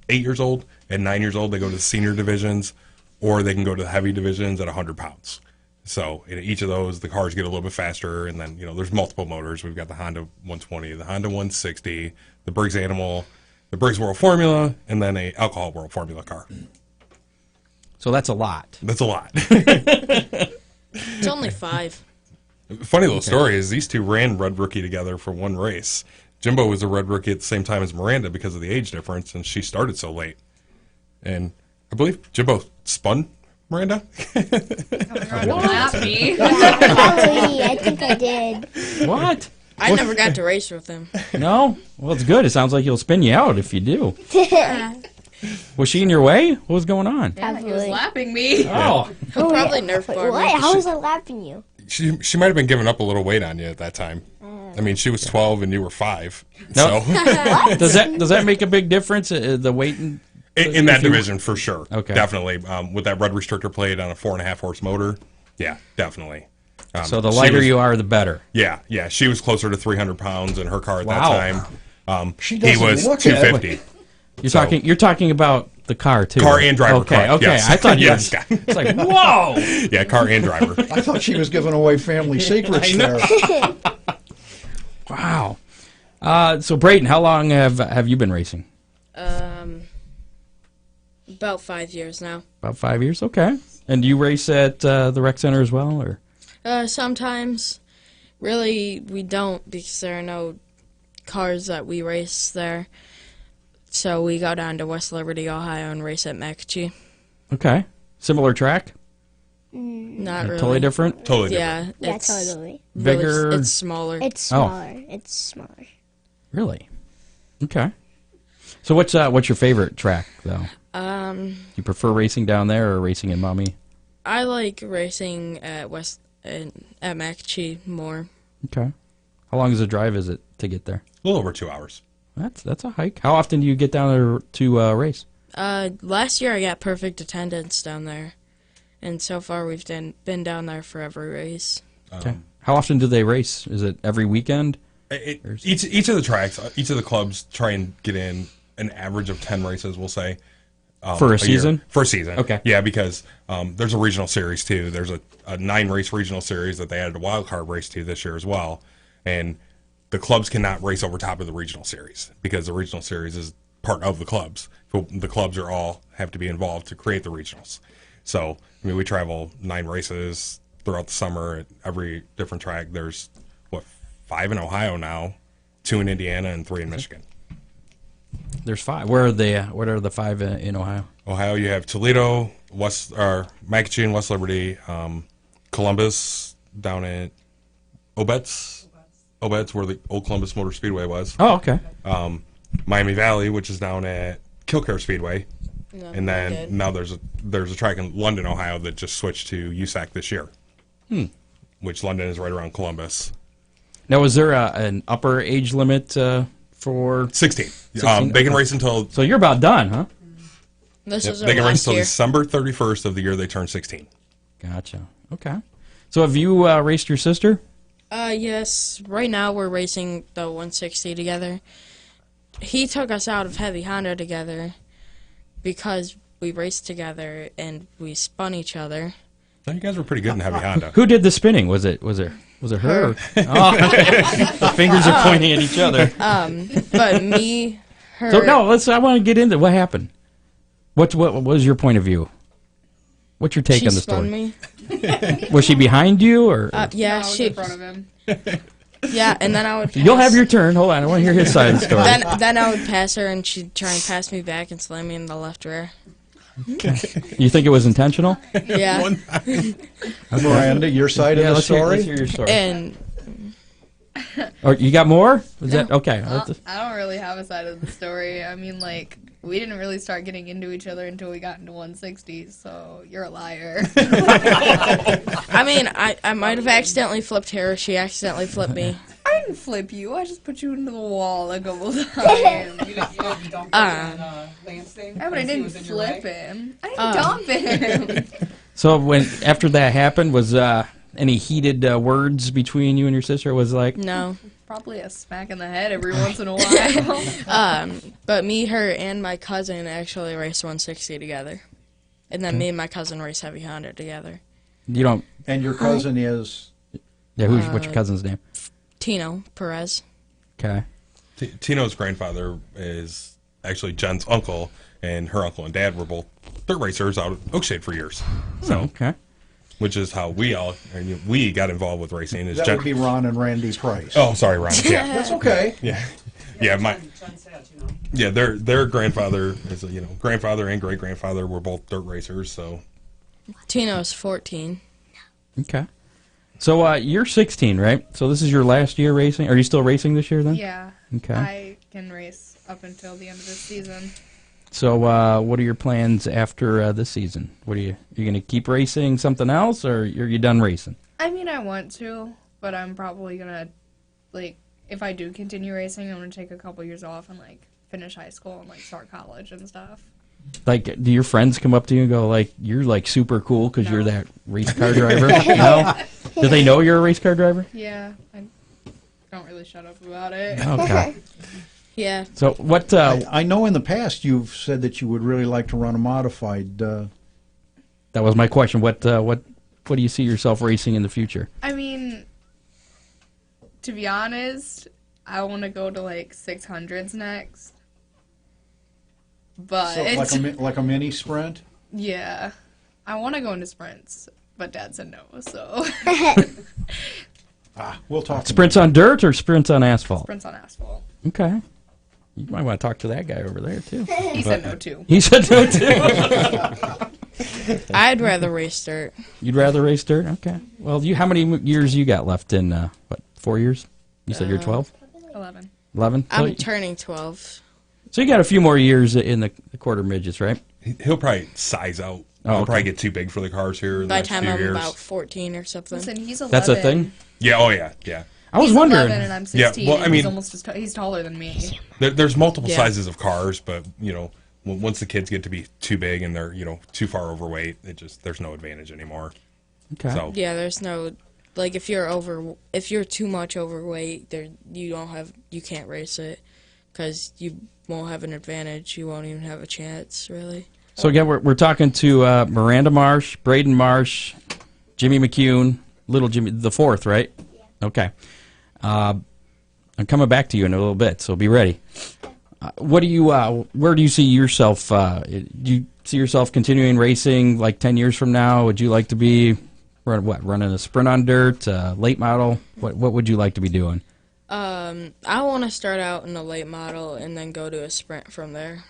years old, and 9 years old they go to the senior divisions, or they can go to the heavy divisions at 100 pounds. So in each of those, the cars get a little bit faster, and then there's multiple motors. We've got the Honda 120, the Honda 160, the Briggs Animal, the Briggs World Formula, and then a Alcohol World Formula car. So that's a lot. That's a lot. It's only 5. Funny little story is these two ran Red Rookie together for one race. Jimbo was a Red Rookie at the same time as Miranda because of the age difference, and she started so late. And I believe Jimbo spun Miranda. Don't laugh at me. Probably, I think I did. What? I never got to race with him. No? Well, it's good. It sounds like he'll spin you out if you do. Was she in your way? What was going on? Yeah, he was Probably. lapping me. Oh. He'll probably nerf Wait, bar what? me. How was I lapping you? She might have been giving up a little weight on you at that time. I mean, she was 12 and you were 5. No. So Does that make a big difference? The weight and in that division, for sure. Okay. Definitely. With that red restrictor plate on a 4.5 horse motor. Yeah, definitely. so the she lighter was- you are, the better. Yeah. She was closer to 300 pounds in her car at Wow. that time. She He doesn't was look 250. You're talking about the car too. Car and driver. Okay, correct, okay. yes. I thought yes. It's like, whoa. Yeah, car and driver. I thought she was giving away family secrets there. Wow. So Braedan, how long have you been racing? About 5 years now. About 5 years. Okay. And do you race at the rec center as well, or? Sometimes. Really, we don't because there are no cars that we race there. So we go down to West Liberty, Ohio, and race at McAchee. Okay. Similar track? Not really. Totally different? Totally different. Yeah, Yeah, it's totally. Bigger? It's smaller. It's smaller. It's smaller. Really? Okay. So what's your favorite track though? Do you prefer racing down there or racing in Maumee? I like racing at at McAchee more. Okay. How long is the drive is it to get there? A little over 2 hours. That's a hike. How often do you get down there to race? Last year I got perfect attendance down there, and so far we've been down there for every race. Okay. How often do they race? Is it every weekend? Each of the tracks, each of the clubs try and get in an average of 10 races, we'll say. For a season? Year. For a season. Okay. Yeah, because there's a regional series, too. There's a 9-race regional series that they added a wild card race to this year as well. And the clubs cannot race over top of the regional series because the regional series is part of the clubs. So the clubs are all have to be involved to create the regionals. So, I mean, we travel 9 races throughout the summer at every different track. There's, 5 in Ohio now, 2 in Indiana, and 3 in Michigan. There's 5. Where are they? What are the 5 in Ohio? Ohio, you have Toledo, McAchee, West Liberty, Columbus, down at Obetz, where the old Columbus Motor Speedway was. Oh, okay. Miami Valley, which is down at Kilcare Speedway, No, and then now there's a track in London, Ohio that just switched to USAC this year, which London is right around Columbus. Now, is there an upper age limit for 16? 16? They can race until. So you're about done, huh? This is They can race last until year. December 31st of the year they turn 16. Gotcha. Okay. So have you raced your sister? Yes. Right now we're racing the 160 together. He took us out of Heavy Honda together because we raced together and we spun each other. So you guys were pretty good in Heavy Honda. Who did the spinning? Was it her? Or- Oh. The fingers are pointing at each other. But me, her. So no, I want to get into what happened. What was your point of view? What's your take she on the spun story? me. Was she behind you or? Yeah, I was she. in front of him. Yeah, and then I would. You'll pass- have your turn. Hold on, I want to hear his side of the story. Then I would pass her, and she'd try and pass me back and slam me in the left rear. You think it was intentional? Yeah, Miranda, your side of the let's story? hear your story. and Oh, you got more? Was that okay? I don't really have a side of the story. I mean, like, we didn't really start getting into each other until we got into 160s, so you're a liar. I mean, I might have accidentally flipped her. She accidentally flipped me. I didn't flip you. I just put you into the wall a couple times. You didn't dump Lance thing? Yeah, but I Lance, he didn't was in your flip way? him. I didn't dump him. So when after that happened, was any heated words between you and your sister? Was like No. Probably a smack in the head every once in a while. But me, her, and my cousin actually raced 160 together. And then me and my cousin raced Heavy Honda together. you don't. And your cousin is? Yeah, what's your cousin's name? Tino Perez. Okay. Tino's grandfather is actually Jen's uncle, and her uncle and dad were both dirt racers out of Oakshade for years. So, Okay. which is how we got involved with racing. Is That Jen? would be Ron and Randy Price. Oh, sorry, Ron. Yeah, That's okay. Their grandfather is grandfather and great grandfather were both dirt racers. So Tino's 14. Okay. So you're 16, right? So this is your last year racing. Are you still racing this year then? Yeah. Okay. I can race up until the end of this season. So what are your plans after this season? What are you going to keep racing something else, or are you done racing? I mean, I want to, but I'm probably gonna, like, if I do continue racing, I'm gonna take a couple years off and, like, finish high school and, like, start college and stuff. Like, do your friends come up to you and go, like, you're, like, super cool because No. you're that race car driver? No? Do they know you're a race car driver? Yeah, I don't really shut up about it. Okay. Yeah. So what, I know in the past you've said that you would really like to run a modified. that was my question. What do you see yourself racing in the future? I mean, to be honest, I want to go to, like, 600s next. But So it's, like a mini sprint? yeah, I want to go into sprints, but Dad said no, so We'll talk. Sprints on dirt or sprints on asphalt? sprints on asphalt. Okay. You might want to talk to that guy over there, too. He said no too. He said no, too. I'd rather race dirt. You'd rather race dirt? Okay. Well, how many years you got left in, 4 years? You said you're 12? 11. 11? I'm turning 12. So you got a few more years in the quarter midgets, right? he'll probably size out. Oh, He'll okay. probably get too big for the cars here in the By the next time few I'm years. about 14 or something. Listen, he's 11. That's a thing? Yeah. Oh yeah. Yeah. I was He's wondering. 11 and I'm Yeah, 16. well, I and mean- he's almost he's taller than me. There's multiple Yeah. sizes of cars, but once the kids get to be too big and they're too far overweight, there's no advantage anymore. Okay. So Yeah, there's no like if you're too much overweight, you can't race it because you won't have an advantage. You won't even have a chance, really. So again, we're talking to Miranda Marsh, Braedan Marsh, Jimmy McCune, little Jimmy, the fourth, right? Yeah. Okay. I'm coming back to you in a little bit, so be ready. Where do you see yourself? Do you see yourself continuing racing like 10 years from now? Would you like to be running a sprint on dirt, late model? What would you like to be doing? I want to start out in a late model and then go to a sprint from there.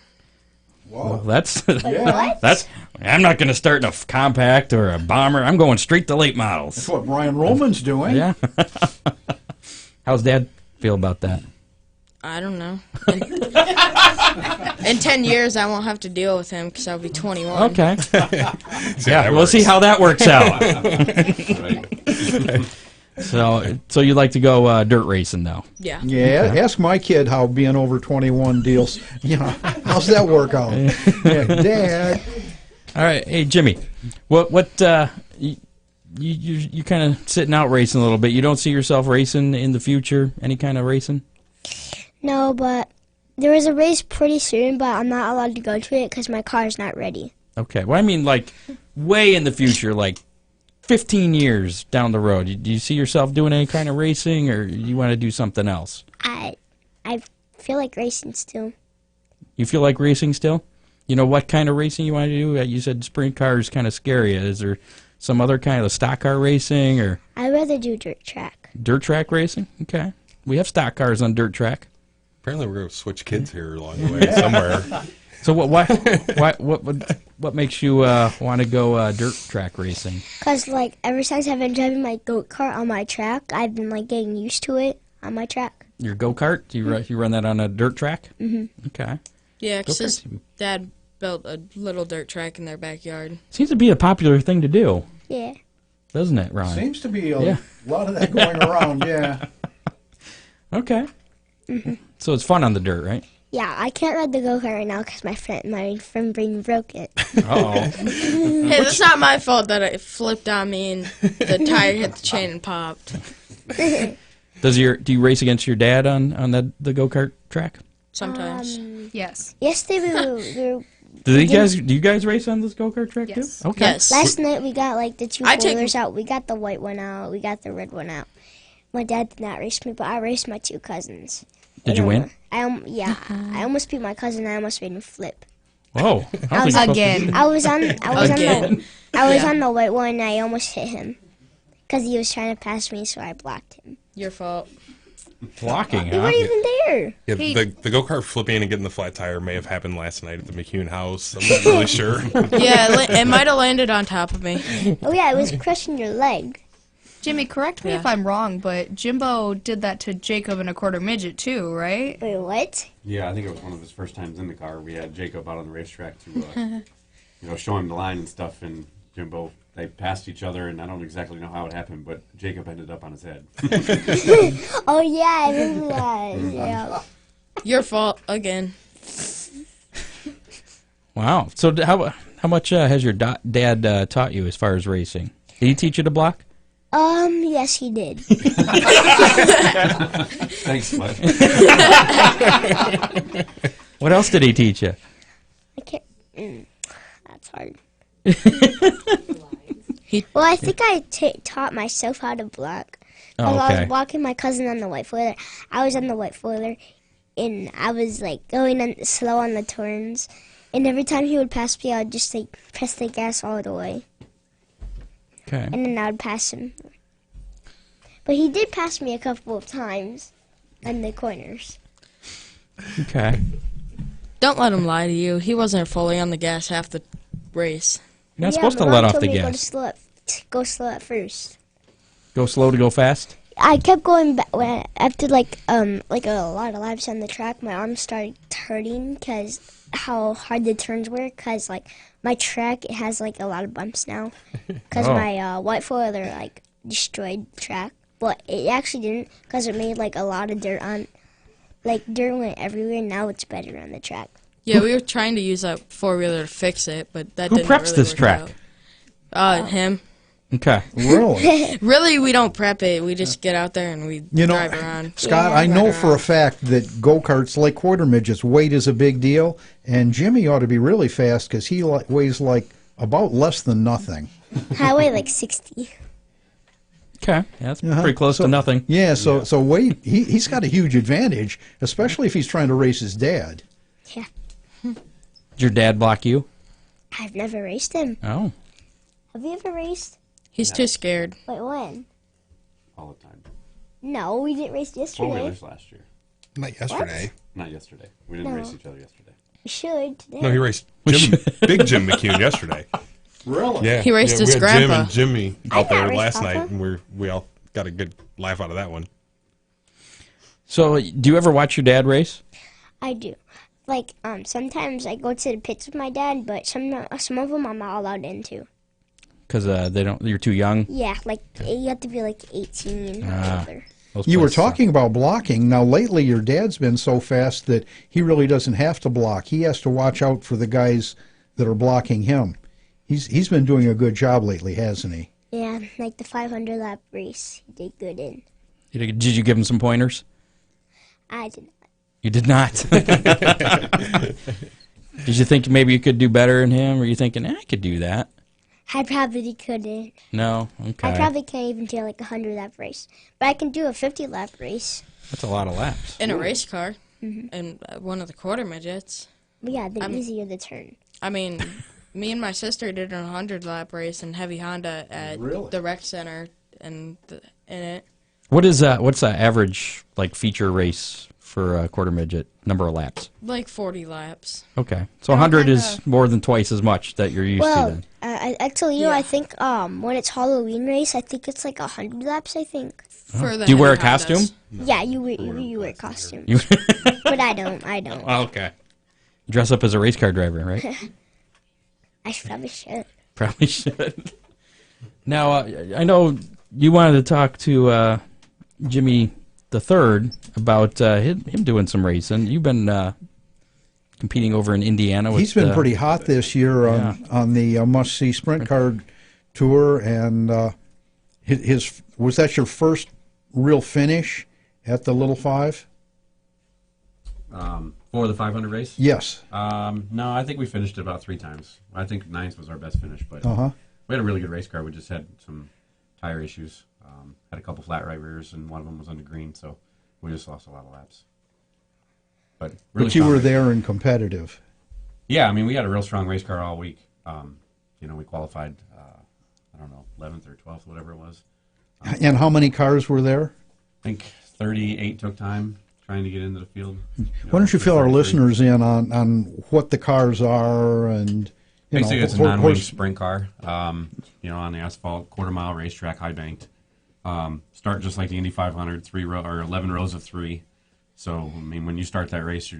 Well, that's What? that's. I'm not going to start in a compact or a bomber. I'm going straight to late models. That's what Brian Roman's doing. Yeah. How's Dad feel about that? I don't know. In 10 years, I won't have to deal with him because I'll be 21. Okay. see Yeah, how that we'll see works. how that works out. Right. So you like to go dirt racing though? Yeah. Yeah, ask my kid how being over 21 deals. How's that work out? Yeah, Dad. All right, hey Jimmy, what you kind of sitting out racing a little bit. You don't see yourself racing in the future? Any kind of racing? No, but there is a race pretty soon, but I'm not allowed to go to it because my car is not ready. Okay. Well, I mean, like way in the future, like 15 years down the road. Do you see yourself doing any kind of racing, or you want to do something else? I feel like racing still. You feel like racing still? You know what kind of racing you want to do? You said sprint car is kind of scary. Is there some other kind of stock car racing or I'd rather do dirt track. dirt track racing? Okay. We have stock cars on dirt track. Apparently, we're going to switch kids here along the way somewhere. So what makes you want to go dirt track racing? Because, like, ever since I've been driving my go-kart on my track, I've been, like, getting used to it on my track. Your go-kart? You run that on a dirt track? Mm-hmm. Okay. Yeah, because his Go-karts. dad built a little dirt track in their backyard. Seems to be a popular thing to do, Yeah. doesn't it, Ron? Seems to be Yeah. a lot of that going around, yeah. Okay. So it's fun on the dirt, right? Yeah, I can't ride the go-kart right now because my friend brain broke it. Uh-oh. Hey, that's not my fault that it flipped on me and the tire hit the chain and popped. Do you race against your dad on the go-kart track? Sometimes. Yes. Yesterday Do you guys race on this go-kart track Yes. too? Okay. Yes. last night we got like the two I take- four-wheelers out. We got the white one out. We got the red one out. My dad did not race me, but I raced my two cousins. Did you win? I almost beat my cousin. I almost made him flip. Whoa. Again. I was on Again. on the white one. And I almost hit him because he was trying to pass me, so I blocked him. Your fault. Blocking, You huh? weren't even there. Yeah, the go-kart flipping and getting the flat tire may have happened last night at the McCune house. I'm not really sure. Yeah, it might have landed on top of me. Oh yeah, it was crushing your leg. Jimmy, correct me Yeah. if I'm wrong, but Jimbo did that to Jacob and a quarter midget too, right? Wait, what? Yeah, I think it was one of his first times in the car. We had Jacob out on the racetrack to, show him the line and stuff, and Jimbo, they passed each other, and I don't exactly know how it happened, but Jacob ended up on his head. Oh yeah, I remember that. Yeah. Your fault again. Wow. So how much has your dad taught you as far as racing? Did he teach you to block? Yes, he did. Thanks, bud. What else did he teach you? I can't. That's hard. He- Well, I think I taught myself how to block. Oh, I okay. was walking my cousin on the white foiler. I was on the white foiler, and I was like going slow on the turns. And every time he would pass me, I would just like press the gas all the way, Okay. and then I would pass him. But he did pass me a couple of times in the corners. Okay. Don't let him lie to you. He wasn't fully on the gas half the race. You're not Yeah, supposed to my let mom off told the me gas. Go slow at first. Go slow to go fast? I kept going back after like a lot of laps on the track. My arms started hurting because how hard the turns were. Because like my track, it has like a lot of bumps now. Because Oh. my white foiler like destroyed the track. but it actually didn't because it made like a lot of dirt on, like dirt went everywhere. Now it's better on the track. Yeah, we were trying to use a 4-wheeler to fix it, but that Who didn't preps really this work track? out. Him. Okay. Really? Really, we don't prep it. We just get out there and we drive around. Scott, Yeah. I know Ride for a around. fact that go-karts, like quarter midgets, weight is a big deal, and Jimmy ought to be really fast because he weighs like about less than nothing. I weigh like 60. Okay. Yeah, that's pretty close to nothing. Yeah, so weight, he's got a huge advantage, especially if he's trying to race his dad. Yeah, Did your dad block you? I've never raced him. Oh. Have you ever raced? He's too scared. Wait, when? all the time. No, we didn't race yesterday. Four-wheelers last year. Not yesterday. Not yesterday. We didn't No. race each other yesterday. We should today. No, he raced Big Jim McCune yesterday. Really? Yeah, He raced yeah, his we had Jim grandpa. and Jimmy I out there got raced last Papa. night, and we all got a good laugh out of that one. So, do you ever watch your dad race? I do. Like, sometimes I go to the pits with my dad, but some of them I'm not allowed into. Because they don't. You're too young. Yeah, like you have to be like 18 or older. Those You were places suck. talking about blocking. Now, lately, your dad's been so fast that he really doesn't have to block. He has to watch out for the guys that are blocking him. He's been doing a good job lately, hasn't he? Yeah, like the 500 lap race, he did good in. Did you give him some pointers? I did not. You did not. Did you think maybe you could do better than him? Or you thinking, I could do that? I probably couldn't. No? Okay. I probably can't even do like a 100 lap race. But I can do a 50 lap race. That's a lot of laps. In a race car. And one of the quarter midgets. But yeah, they're easier to turn. I mean, me and my sister did a 100 lap race in heavy Honda at the rec center in it. What's the average like feature race for a quarter midget? Number of laps? Like 40 laps. Okay. So 100 is more than twice as much that you're used to Well, then. I tell you, I think when it's Halloween race, I think it's like 100 laps, I think. For the Do you wear a heavy Hondas. costume? Yeah, you wear costumes. You But I don't. Oh, okay. Dress up as a race car driver, right? I probably should. Probably should. Now, I know you wanted to talk to Jimmy the Third about him doing some racing. You've been competing over in Indiana. With, He's been pretty hot this year on the must-see sprint car tour, and his was that your first real finish at the Little Five? For the 500 race? Yes. No, I think we finished it about 3 times. I think ninth was our best finish, but Uh-huh. we had a really good race car. We just had some tire issues. Had a couple flat right rears, and one of them was on the green, so we just lost a lot of laps. But really But you strong were race. there and competitive. Yeah, I mean, we had a real strong race car all week. We qualified, 11th or 12th, whatever it was. And how many cars were there? I think 38 took time trying to get into the field. Why don't you fill our 33. listeners in on what the cars are and Basically, it's a hor- non-wing horse- sprint car. On the asphalt, quarter-mile racetrack, high banked. Start just like the Indy 500, 11 rows of 3. So I mean, when you start that race,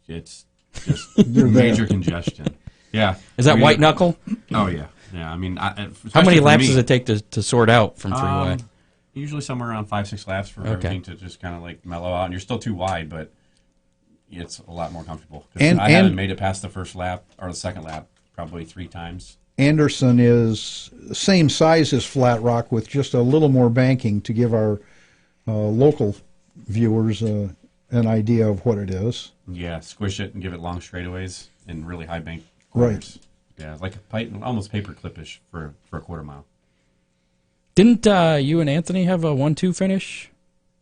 it's just major congestion. Yeah. Is that white knuckle? Oh yeah, yeah. I mean, How many laps does it take to sort out from three-way? Usually somewhere around 5-6 laps for everything to just kind of like mellow out. And you're still too wide, but it's a lot more comfortable. 'Cause I haven't made it past the first lap or the second lap probably 3 times. Anderson is the same size as Flat Rock with just a little more banking to give our local viewers an idea of what it is. Yeah, squish it and give it long straightaways and really high bank corners. Right. Yeah, like almost paper clippish for a quarter mile. Didn't you and Anthony have a 1-2 finish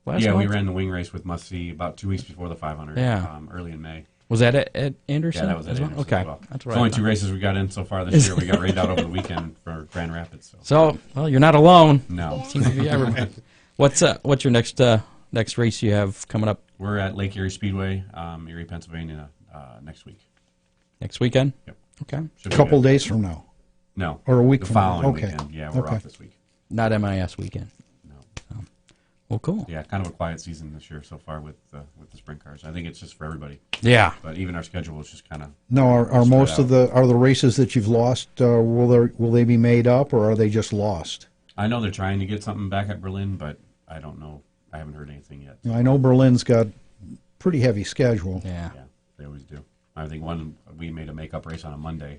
last month? We ran the wing race with Must See about 2 weeks before the 500. Yeah. Early in May. Was that at Anderson? Yeah, that was at as well? Anderson Okay, as well. that's It's right. only 2 races we got in so far this year. We got rained out over the weekend for Grand Rapids. So, well, you're not alone. No. Seems to be everybody. What's your next race you have coming up? We're at Lake Erie Speedway, Erie, Pennsylvania, next week. Next weekend? Yep. Okay. A couple days from now. No. Or a week the from now. following Okay. weekend. Yeah, we're Okay. off this week. Not MIS weekend. No. Well, cool. Yeah, kind of a quiet season this year so far with the sprint cars. I think it's just for everybody. Yeah. But even our schedule is just kind of. Now, are spread most of out. the races that you've lost will they be made up or are they just lost? I know they're trying to get something back at Berlin, but I don't know. I haven't heard anything yet. I know Berlin's got pretty heavy schedule. Yeah. Yeah, they always do. I think we made a makeup race on a Monday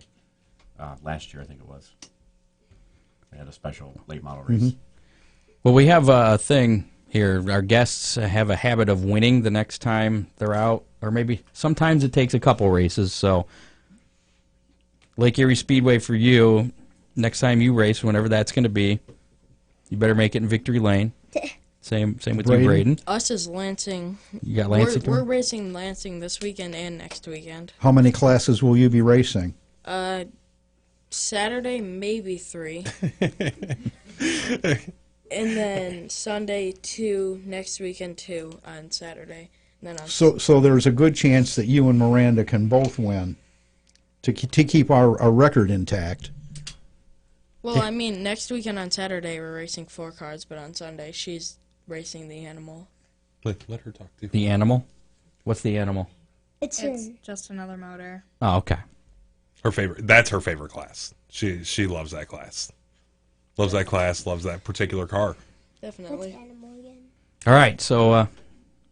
last year. I think it was. They had a special late model race. Well, we have a thing here. Our guests have a habit of winning the next time they're out, or maybe sometimes it takes a couple races. So, Lake Erie Speedway for you, next time you race, whenever that's going to be, you better make it in Victory Lane. Same with you, Braedan. Us is Lansing. You got Lansing? We're racing Lansing this weekend and next weekend. How many classes will you be racing? Saturday, maybe 3. And then Sunday 2, next weekend 2 on Saturday. And then on So there's a good chance that you and Miranda can both win to keep our record intact. Well, I mean, next weekend on Saturday we're racing 4 cars, but on Sunday she's racing the animal. Let her talk to you. The animal? What's the animal? It's just another motor. Oh, okay. Her favorite. That's her favorite class. She loves that class. Loves that class. Loves that particular car. Definitely. All right, so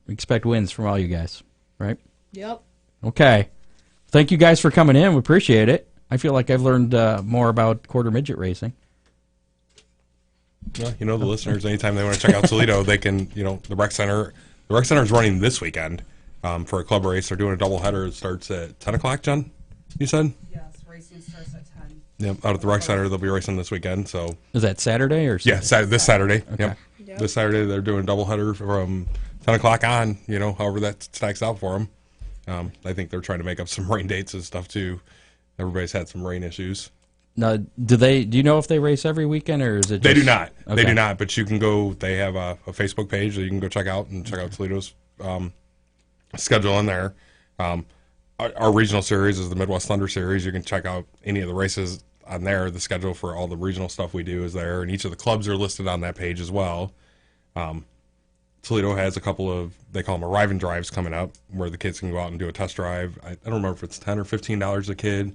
we expect wins from all you guys, right? Yep. Okay. Thank you guys for coming in. We appreciate it. I feel like I've learned more about quarter midget racing. Well, the listeners, anytime they want to check out Toledo, they can, the rec center. The rec center is running this weekend for a club race. They're doing a doubleheader. It starts at 10 o'clock, Jen, you said? Yes, racing starts at 10. Yep, out at the rec center. They'll be racing this weekend. So Is that Saturday or yeah, this Saturday. Okay. Yep. This Saturday they're doing a doubleheader from 10 o'clock on, however that stacks out for them. I think they're trying to make up some rain dates and stuff, too. Everybody's had some rain issues. Now, do you know if they race every weekend or is it? They just... do not. Okay. They do not. But you can go. They have a Facebook page that you can go check out and check out Toledo's schedule in there. Our regional series is the Midwest Thunder Series. You can check out any of the races on there. The schedule for all the regional stuff we do is there, and each of the clubs are listed on that page as well. Toledo has a couple of, they call them arrive and drives coming up, where the kids can go out and do a test drive. I don't remember if it's $10 or $15 a kid.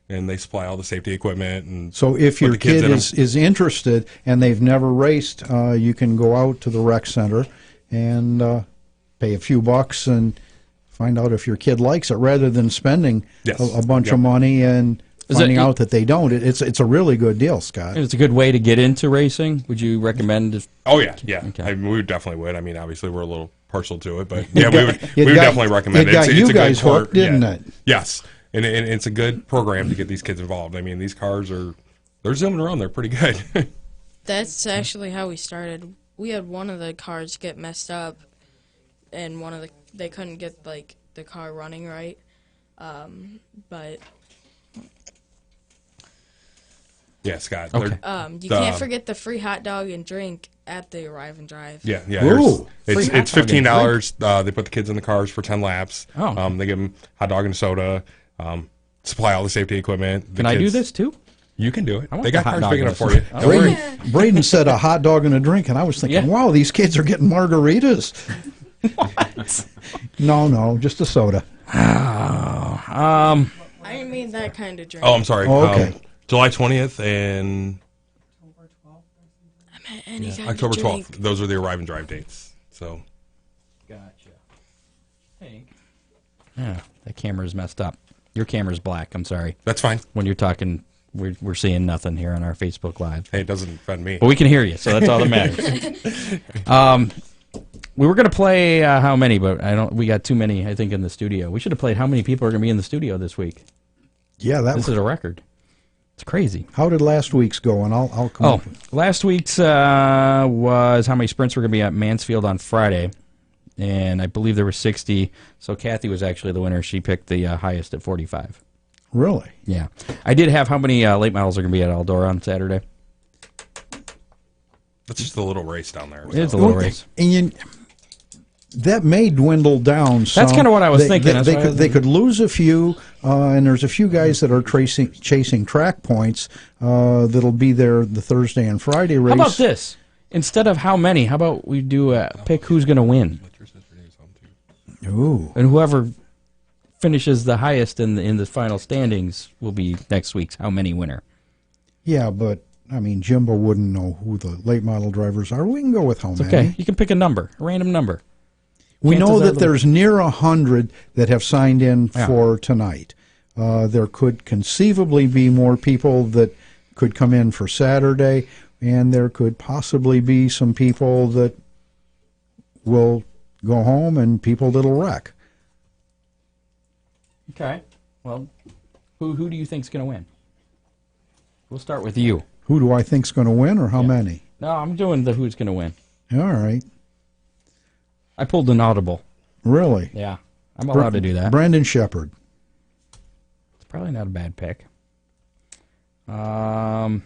And they supply all the safety equipment. And so if your kid is interested and they've never raced, you can go out to the rec center and pay a few bucks and find out if your kid likes it, rather than spending a bunch of money and finding out that they don't. It's a really good deal, Scott. And it's a good way to get into racing. Would you recommend? Oh yeah. Okay. We definitely would. I mean, obviously we're a little partial to it, but yeah, we would definitely recommend it. It got you guys hooked, didn't it? Yes. And it's a good program to get these kids involved. I mean, these cars they're zooming around. They're pretty good. That's actually how we started. We had one of the cars get messed up, and they couldn't get the car running right. But yeah, Scott. Okay. You can't forget the free hot dog and drink at the arrive and drive. Yeah. Ooh, It's $15. They put the kids in the cars for 10 laps. Oh. They give them hot dog and soda. Supply all the safety equipment. Can I do this too? You can do it. want They the got hot cars dog big and enough a for you. soda. Don't worry. Braden said a hot dog and a drink, and I was thinking, Yeah. wow, these kids are getting margaritas. What? No, just a soda. I didn't mean that kind of drink. Oh, I'm sorry. Oh, okay. July 20th and October 12th. I meant any kind October of drink. 12th. Those are the arrive and drive dates. So Gotcha. Hank. Yeah, that camera's messed up. Your camera's black. I'm sorry. that's fine. When you're talking, we're seeing nothing here on our Facebook Live. Hey, it doesn't offend me. But we can hear you, so that's all that matters. We were going to play how many, but we got too many, I think, in the studio. We should have played how many people are going to be in the studio this week. Yeah, This is a record. It's crazy. How did last week's go? And I'll come up with Last week's was how many sprints were going to be at Mansfield on Friday, and I believe there were 60. So Kathy was actually the winner. She picked the highest at 45. Really? Yeah. I did have how many late models are going to be at Eldora on Saturday. That's just a little race down there. It's a little race. And that may dwindle down some. That's kind of what I was thinking. They could lose a few, and there's a few guys that are chasing track points that'll be there the Thursday and Friday race. How about this? Instead of how many, how about we do pick who's going to win? Ooh. And whoever finishes the highest in the final standings will be next week's how many winner. Yeah, but I mean, Jimbo wouldn't know who the late model drivers are. We can go with how many. Okay, you can pick a number, a random number. We know Chances are that there's near 100 that have signed in Yeah. for tonight. There could conceivably be more people that could come in for Saturday, and there could possibly be some people that will go home and people that'll wreck. Okay. Well, who do you think's going to win? We'll start with you. Who do I think's going to win, or how many? No, I'm doing the who's going to win. All right. I pulled an audible. Really? Yeah, I'm allowed to do that. Brandon Shepard. It's probably not a bad pick. I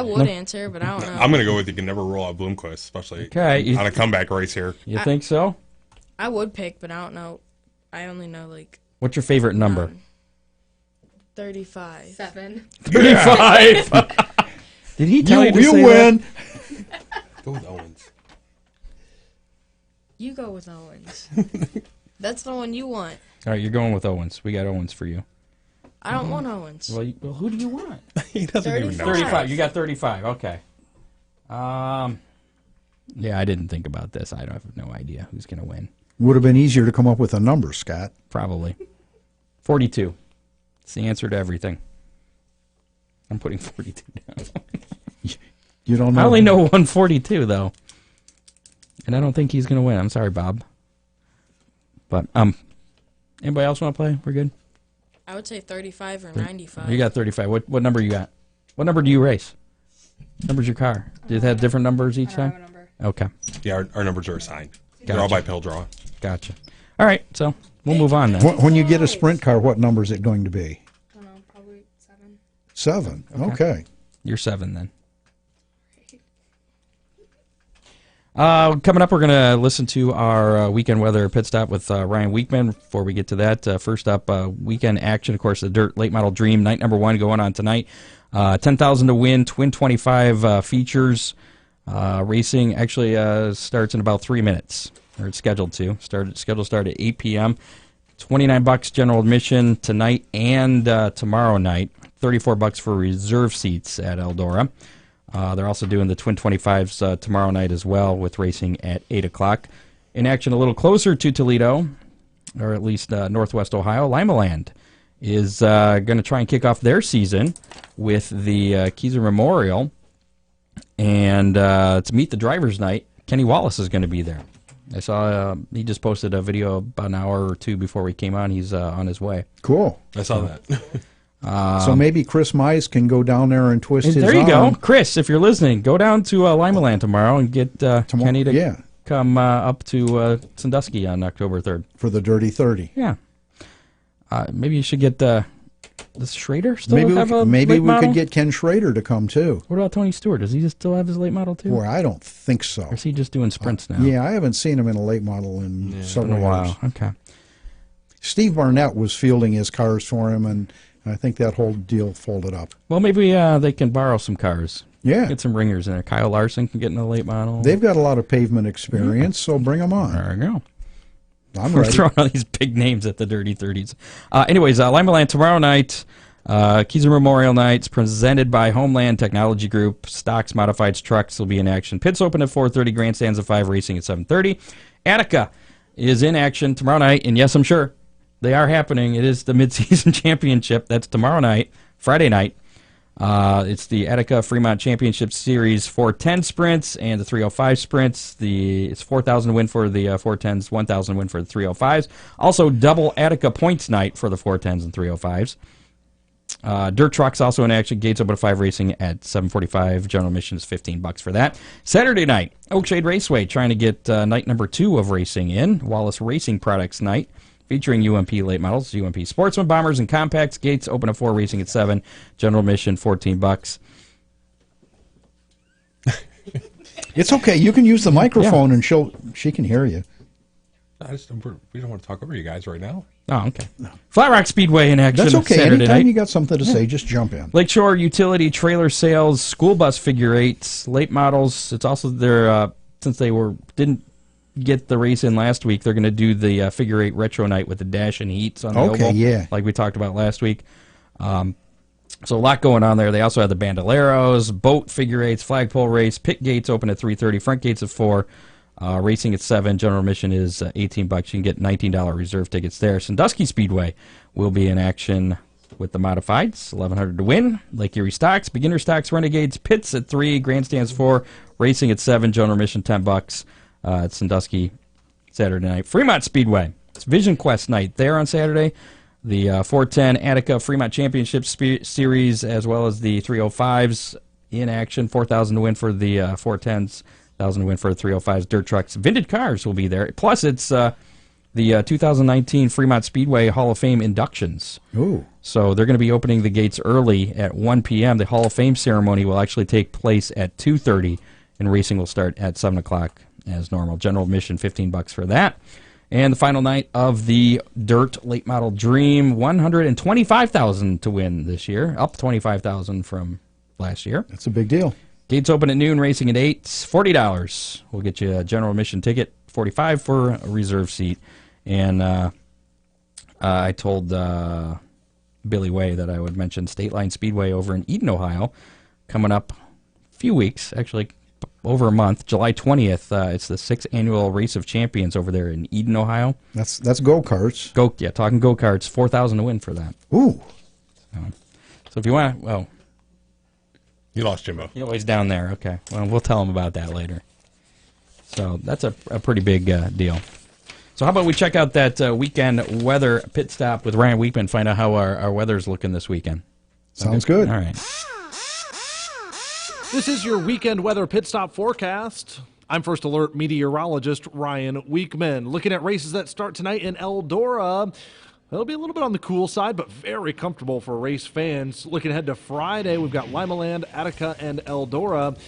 would answer, but I don't know. I'm going to go with you can never rule out Bloomquist, especially Okay. on a comeback race here. You think so? I would pick, but I don't know. I only know like What's your favorite number? 35. 7. 35. Did he tell you to You say win. that? Go with Owens. You go with Owens. That's the one you want. All right, you're going with Owens. We got Owens for you. I don't want Owens. Well, who do you want? He doesn't even know. 35. You got 35. Okay. Yeah, I didn't think about this. I have no idea who's going to win. Would have been easier to come up with a number, Scott. Probably. 42. It's the answer to everything. I'm putting 42 down. You don't know. I only know 142 though, and I don't think he's going to win. I'm sorry, Bob. But anybody else want to play? We're good. I would say 35 or 95. You got 35. What number you got? What number do you race? Number's your car? Do it have different numbers each I time? don't have a number. Okay, Yeah, our numbers are assigned. They're all by pill draw. gotcha. All right, so we'll move on then. When you get a sprint car, what number is it going to be? I don't know, probably 7. 7. Okay. You're 7 then. Coming up, we're going to listen to our weekend weather pit stop with Ryan Weekman. Before we get to that, first up, weekend action, of course, the Dirt Late Model Dream, night number 1 going on tonight. 10,000 to win, Twin 25 features. Racing actually starts in about 3 minutes, or it's scheduled to. Scheduled start at 8 p.m. $29 general admission tonight and tomorrow night. $34 for reserve seats at Eldora. They're also doing the Twin 25s tomorrow night as well, with racing at 8 o'clock. In action a little closer to Toledo, or at least northwest Ohio, Limaland is going to try and kick off their season with the Keyser Memorial. And to meet the drivers' night, Kenny Wallace is going to be there. I saw he just posted a video about an hour or two before we came on. He's on his way. Cool. I saw that. So maybe Chris Mize can go down there and twist his There you arm. go. Chris, if you're listening, go down to Limaland tomorrow and get Kenny to come up to Sandusky on October 3rd. For the Dirty 30. Yeah. Maybe you should get does Schrader still Maybe have a maybe late we model? could get Ken Schrader to come too. What about Tony Stewart? Does he still have his late model too? Boy, I don't think so. Or is he just doing sprints now? Yeah, I haven't seen him in a late model in Been several a while. years. Okay. Steve Barnett was fielding his cars for him, and I think that whole deal folded up. Well, maybe they can borrow some cars. Yeah. Get some ringers in there. Kyle Larson can get in a late model. They've got a lot of pavement experience, so bring them on. There we go. I'm We're ready. throwing all these big names at the Dirty 30s. Anyways, Limaland tomorrow night. Keyser Memorial Nights presented by Homeland Technology Group. Stocks, Modifieds, Trucks will be in action. Pits open at 4:30. Grandstands at 5. Racing at 7:30. Attica is in action tomorrow night, and yes, I'm sure they are happening. It is the midseason championship. That's tomorrow night, Friday night. It's the Attica Fremont Championship Series 410 sprints and the 305 sprints. It's 4,000 win for the 410s, 1,000 win for the 305s. Also, double Attica points night for the 410s and 305s. Dirt trucks also in action. Gates open at 5. Racing at 7:45. General admission is $15 for that. Saturday night, Oakshade Raceway trying to get night number 2 of racing in. Wallace Racing Products night featuring UMP late models, UMP Sportsman, Bombers, and Compacts. Gates open at 4. Racing at 7. General admission $14. It's okay. You can use the microphone, and she can hear you. We don't want to talk over you guys right now. Oh, okay. Flat Rock Speedway in action. That's okay. Saturday Anytime night. you got something to say, just jump in. Lakeshore Utility Trailer Sales, School Bus Figure 8s, late models. It's also their since they didn't get the race in last week, they're going to do the Figure 8 Retro Night with the dash and heats on the Okay, oval, yeah. like we talked about last week. So a lot going on there. They also have the bandoleros, boat, figure eights, flagpole race. Pit gates open at 3:30. Front gates at 4. Racing at 7. General admission is $18. You can get $19 reserve tickets there. Sandusky Speedway will be in action with the modifieds. 1,100 to win. Lake Erie Stocks, beginner stocks, renegades. Pits at 3. Grandstands 4. Racing at 7. General admission $10. At Sandusky Saturday night. Fremont Speedway. It's Vision Quest night there on Saturday. The 410 Attica Fremont Championship Series, as well as the 305s in action. 4,000 to win for the 410s, 1,000 to win for the 305s. Dirt trucks, vintage cars will be there. Plus, it's the 2019 Fremont Speedway Hall of Fame inductions. Ooh. So they're going to be opening the gates early at 1 p.m. The Hall of Fame ceremony will actually take place at 2:30, and racing will start at 7 o'clock as normal. General admission, $15 for that. And the final night of the Dirt Late Model Dream, $125,000 to win this year, up $25,000 from last year. That's a big deal. Gates open at noon, racing at 8. $40 will get you a general admission ticket, $45 for a reserve seat. And I told Billy Way that I would mention State Line Speedway over in Eden, Ohio, coming up a few weeks, actually over a month, July 20th. It's the 6th annual Race of Champions over there in Eden, Ohio. That's go-karts. Talking go-karts, $4,000 to win for that. Ooh. So if you want, well, You lost Jimbo. you're always down there. Okay, well, we'll tell him about that later. So that's a pretty big deal. So how about we check out that weekend weather pit stop with Ryan Weekman, find out how our weather's looking this weekend. Sounds good. All right. This is your weekend weather pit stop forecast. I'm First Alert meteorologist Ryan Weekman. Looking at races that start tonight in Eldora. It'll be a little bit on the cool side, but very comfortable for race fans. Looking ahead to Friday, we've got Limaland, Attica, and Eldora.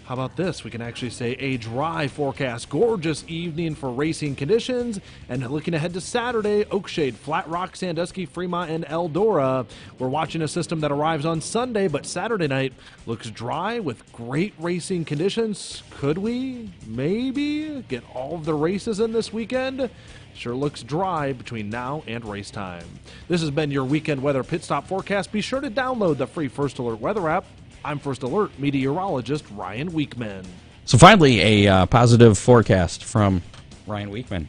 How about this? We can actually say a dry forecast. Gorgeous evening for racing conditions. And looking ahead to Saturday, Oakshade, Flat Rock, Sandusky, Fremont, and Eldora. We're watching a system that arrives on Sunday, but Saturday night looks dry with great racing conditions. Could we maybe get all of the races in this weekend? Sure looks dry between now and race time. This has been your weekend weather pit stop forecast. Be sure to download the free First Alert weather app. I'm First Alert meteorologist Ryan Weekman. So finally, a positive forecast from Ryan Weekman.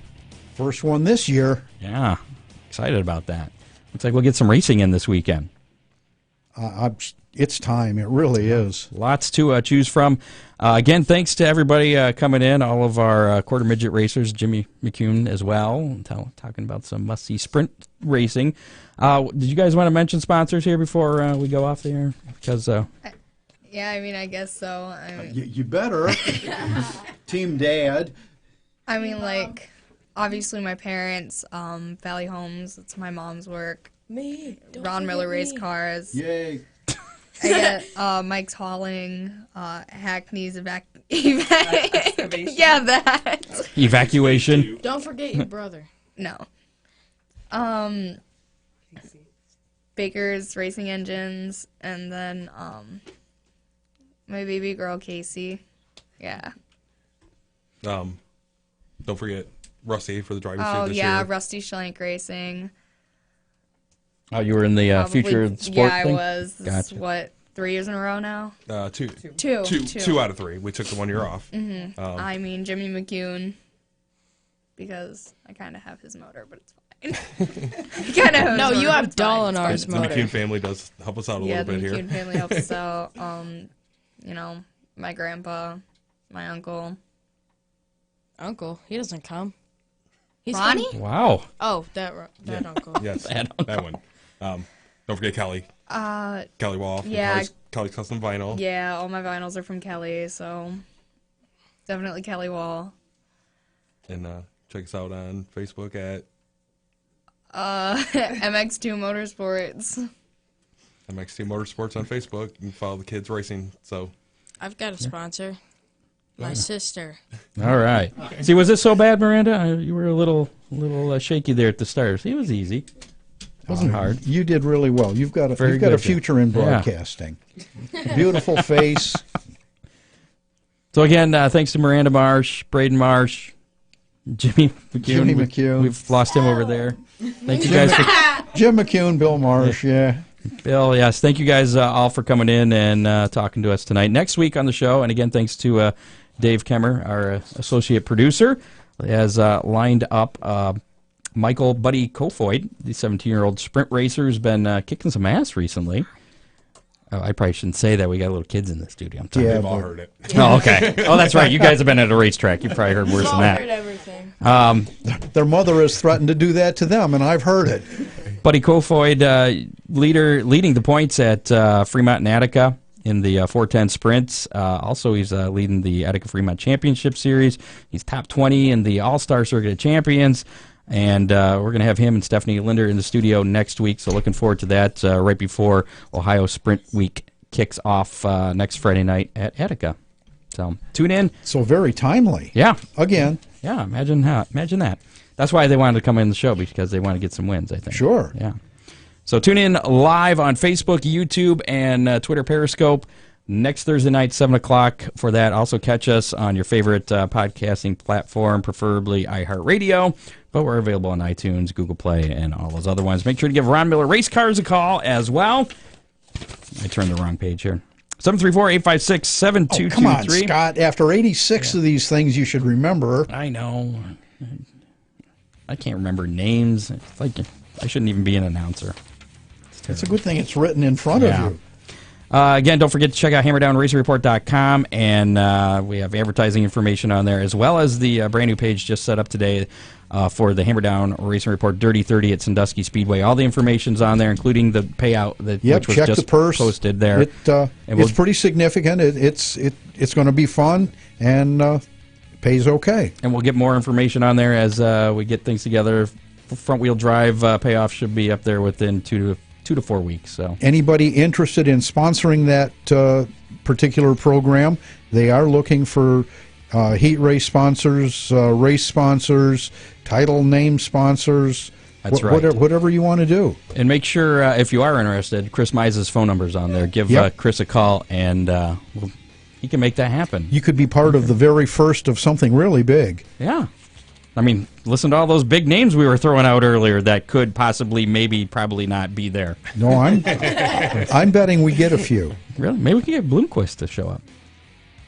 First one this year. Yeah, excited about that. Looks like we'll get some racing in this weekend. It's time. It really is. Lots to choose from. Again, thanks to everybody coming in, all of our quarter midget racers, Jimmy McCune as well, talking about some must-see sprint racing. Did you guys want to mention sponsors here before we go off the air? Because Yeah, I mean, I guess so. You better. Team Dad. I mean, like, obviously my parents, Valley Homes, it's my mom's work. Me. Ron Miller Race Cars. Yay. I get Mike's Hauling, Hackney's Excavation. Yeah, that. evacuation. Don't forget your brother. No. Baker's Racing Engines, and then my baby girl Casey. Yeah. Don't forget Rusty for the driving seat Oh this yeah, year. Rusty Schlenk Racing. Oh, you were in the Probably- future sport Yeah, thing? I was. This is, Gotcha. what, 3 years in a row now? Two. Two Out of 3. We took the 1 year off. Mm-hmm. I mean Jimmy McCune, because I kind of have his motor, but it's fine. Kind of. No, you have Dollinar's The motor. McCune family does help us out a Yeah, little the bit McCune here. family helps us out. You know, my grandpa, my uncle. Uncle, he doesn't come. He's Ronnie? from- Wow. Oh, that Yeah. uncle. Yes, That that one. Don't forget Kelly. Kelly Wall. From yeah. Kelly's Custom Vinyl. Yeah, all my vinyls are from Kelly, so definitely Kelly Wall. And check us out on Facebook at MX2 Motorsports. MXT Motorsports on Facebook. You can follow the kids racing. So I've got a sponsor. My sister. All right. See, was it so bad, Miranda? You were a little shaky there at the start. See, it was easy. It wasn't hard. You did really well. You've got a Very you've got a good, future in yeah. broadcasting. Beautiful face. So again, thanks to Miranda Marsh, Braedan Marsh, Jimmy McCune. Jimmy McCune. We've lost him over there. Thank you guys for Jim McCune, Bill Marsh. Yeah. Bill, yes. Thank you guys all for coming in and talking to us tonight. Next week on the show, and again, thanks to Dave Kemmer, our associate producer, has lined up Michael Buddy Kofoid, the 17-year-old sprint racer, who's been kicking some ass recently. Oh, I probably shouldn't say that. We got little kids in the studio. I'm We've all heard it. Oh, okay. Oh, that's right. You guys have been at a racetrack. You probably heard worse than that. Heard everything. Their mother has threatened to do that to them, and I've heard it. Buddy Kofoid, leading the points at Fremont and Attica in the 410 sprints. Also, he's leading the Attica Fremont Championship Series. He's top 20 in the All-Star Circuit of Champions. And we're going to have him and Stephanie Linder in the studio next week, so looking forward to that right before Ohio Sprint Week kicks off next Friday night at Attica. So tune in. So very timely. Yeah. Again. Yeah, imagine that. That's why they wanted to come in the show, because they want to get some wins, I think. Sure. Yeah. So tune in live on Facebook, YouTube, and Twitter Periscope next Thursday night, 7 o'clock for that. Also catch us on your favorite podcasting platform, preferably iHeartRadio, but we're available on iTunes, Google Play, and all those other ones. Make sure to give Ron Miller Race Cars a call as well. I turned the wrong page here. 734-856-7223. Come on, Scott. After 86 of these things, you should remember. I know. I can't remember names. It's like I shouldn't even be an announcer. It's a good thing it's written in front of you. Again, don't forget to check out HammerdownRacingReport.com, and we have advertising information on there, as well as the brand new page just set up today for the Hammerdown Racing Report Dirty 30 at Sandusky Speedway. All the information's on there, including the payout which was check just the purse. posted there. It's pretty significant. It's going to be fun, and pays okay. And we'll get more information on there as we get things together. Front-wheel drive payoff should be up there within 2 to 4 weeks. So anybody interested in sponsoring that particular program, they are looking for heat race sponsors, race sponsors, title name sponsors. That's right. Whatever you want to do. And make sure, if you are interested, Chris Mize's phone number's on there. Give Chris a call, and he can make that happen. You could be part of the very first of something really big. Yeah. I mean, listen to all those big names we were throwing out earlier that could possibly, maybe, probably not be there. No, I'm betting we get a few. Really? Maybe we can get Bloomquist to show up.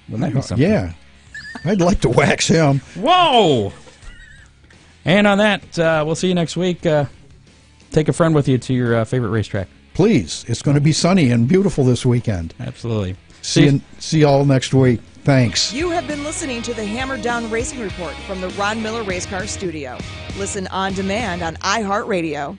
Wouldn't that be something? Yeah. I'd like to wax him. Whoa! And on that, we'll see you next week. Take a friend with you to your favorite racetrack. Please. It's going to be sunny and beautiful this weekend. Absolutely. See you all next week. Thanks. You have been listening to the Hammer Down Racing Report from the Ron Miller Race Car Studio. Listen on demand on iHeartRadio.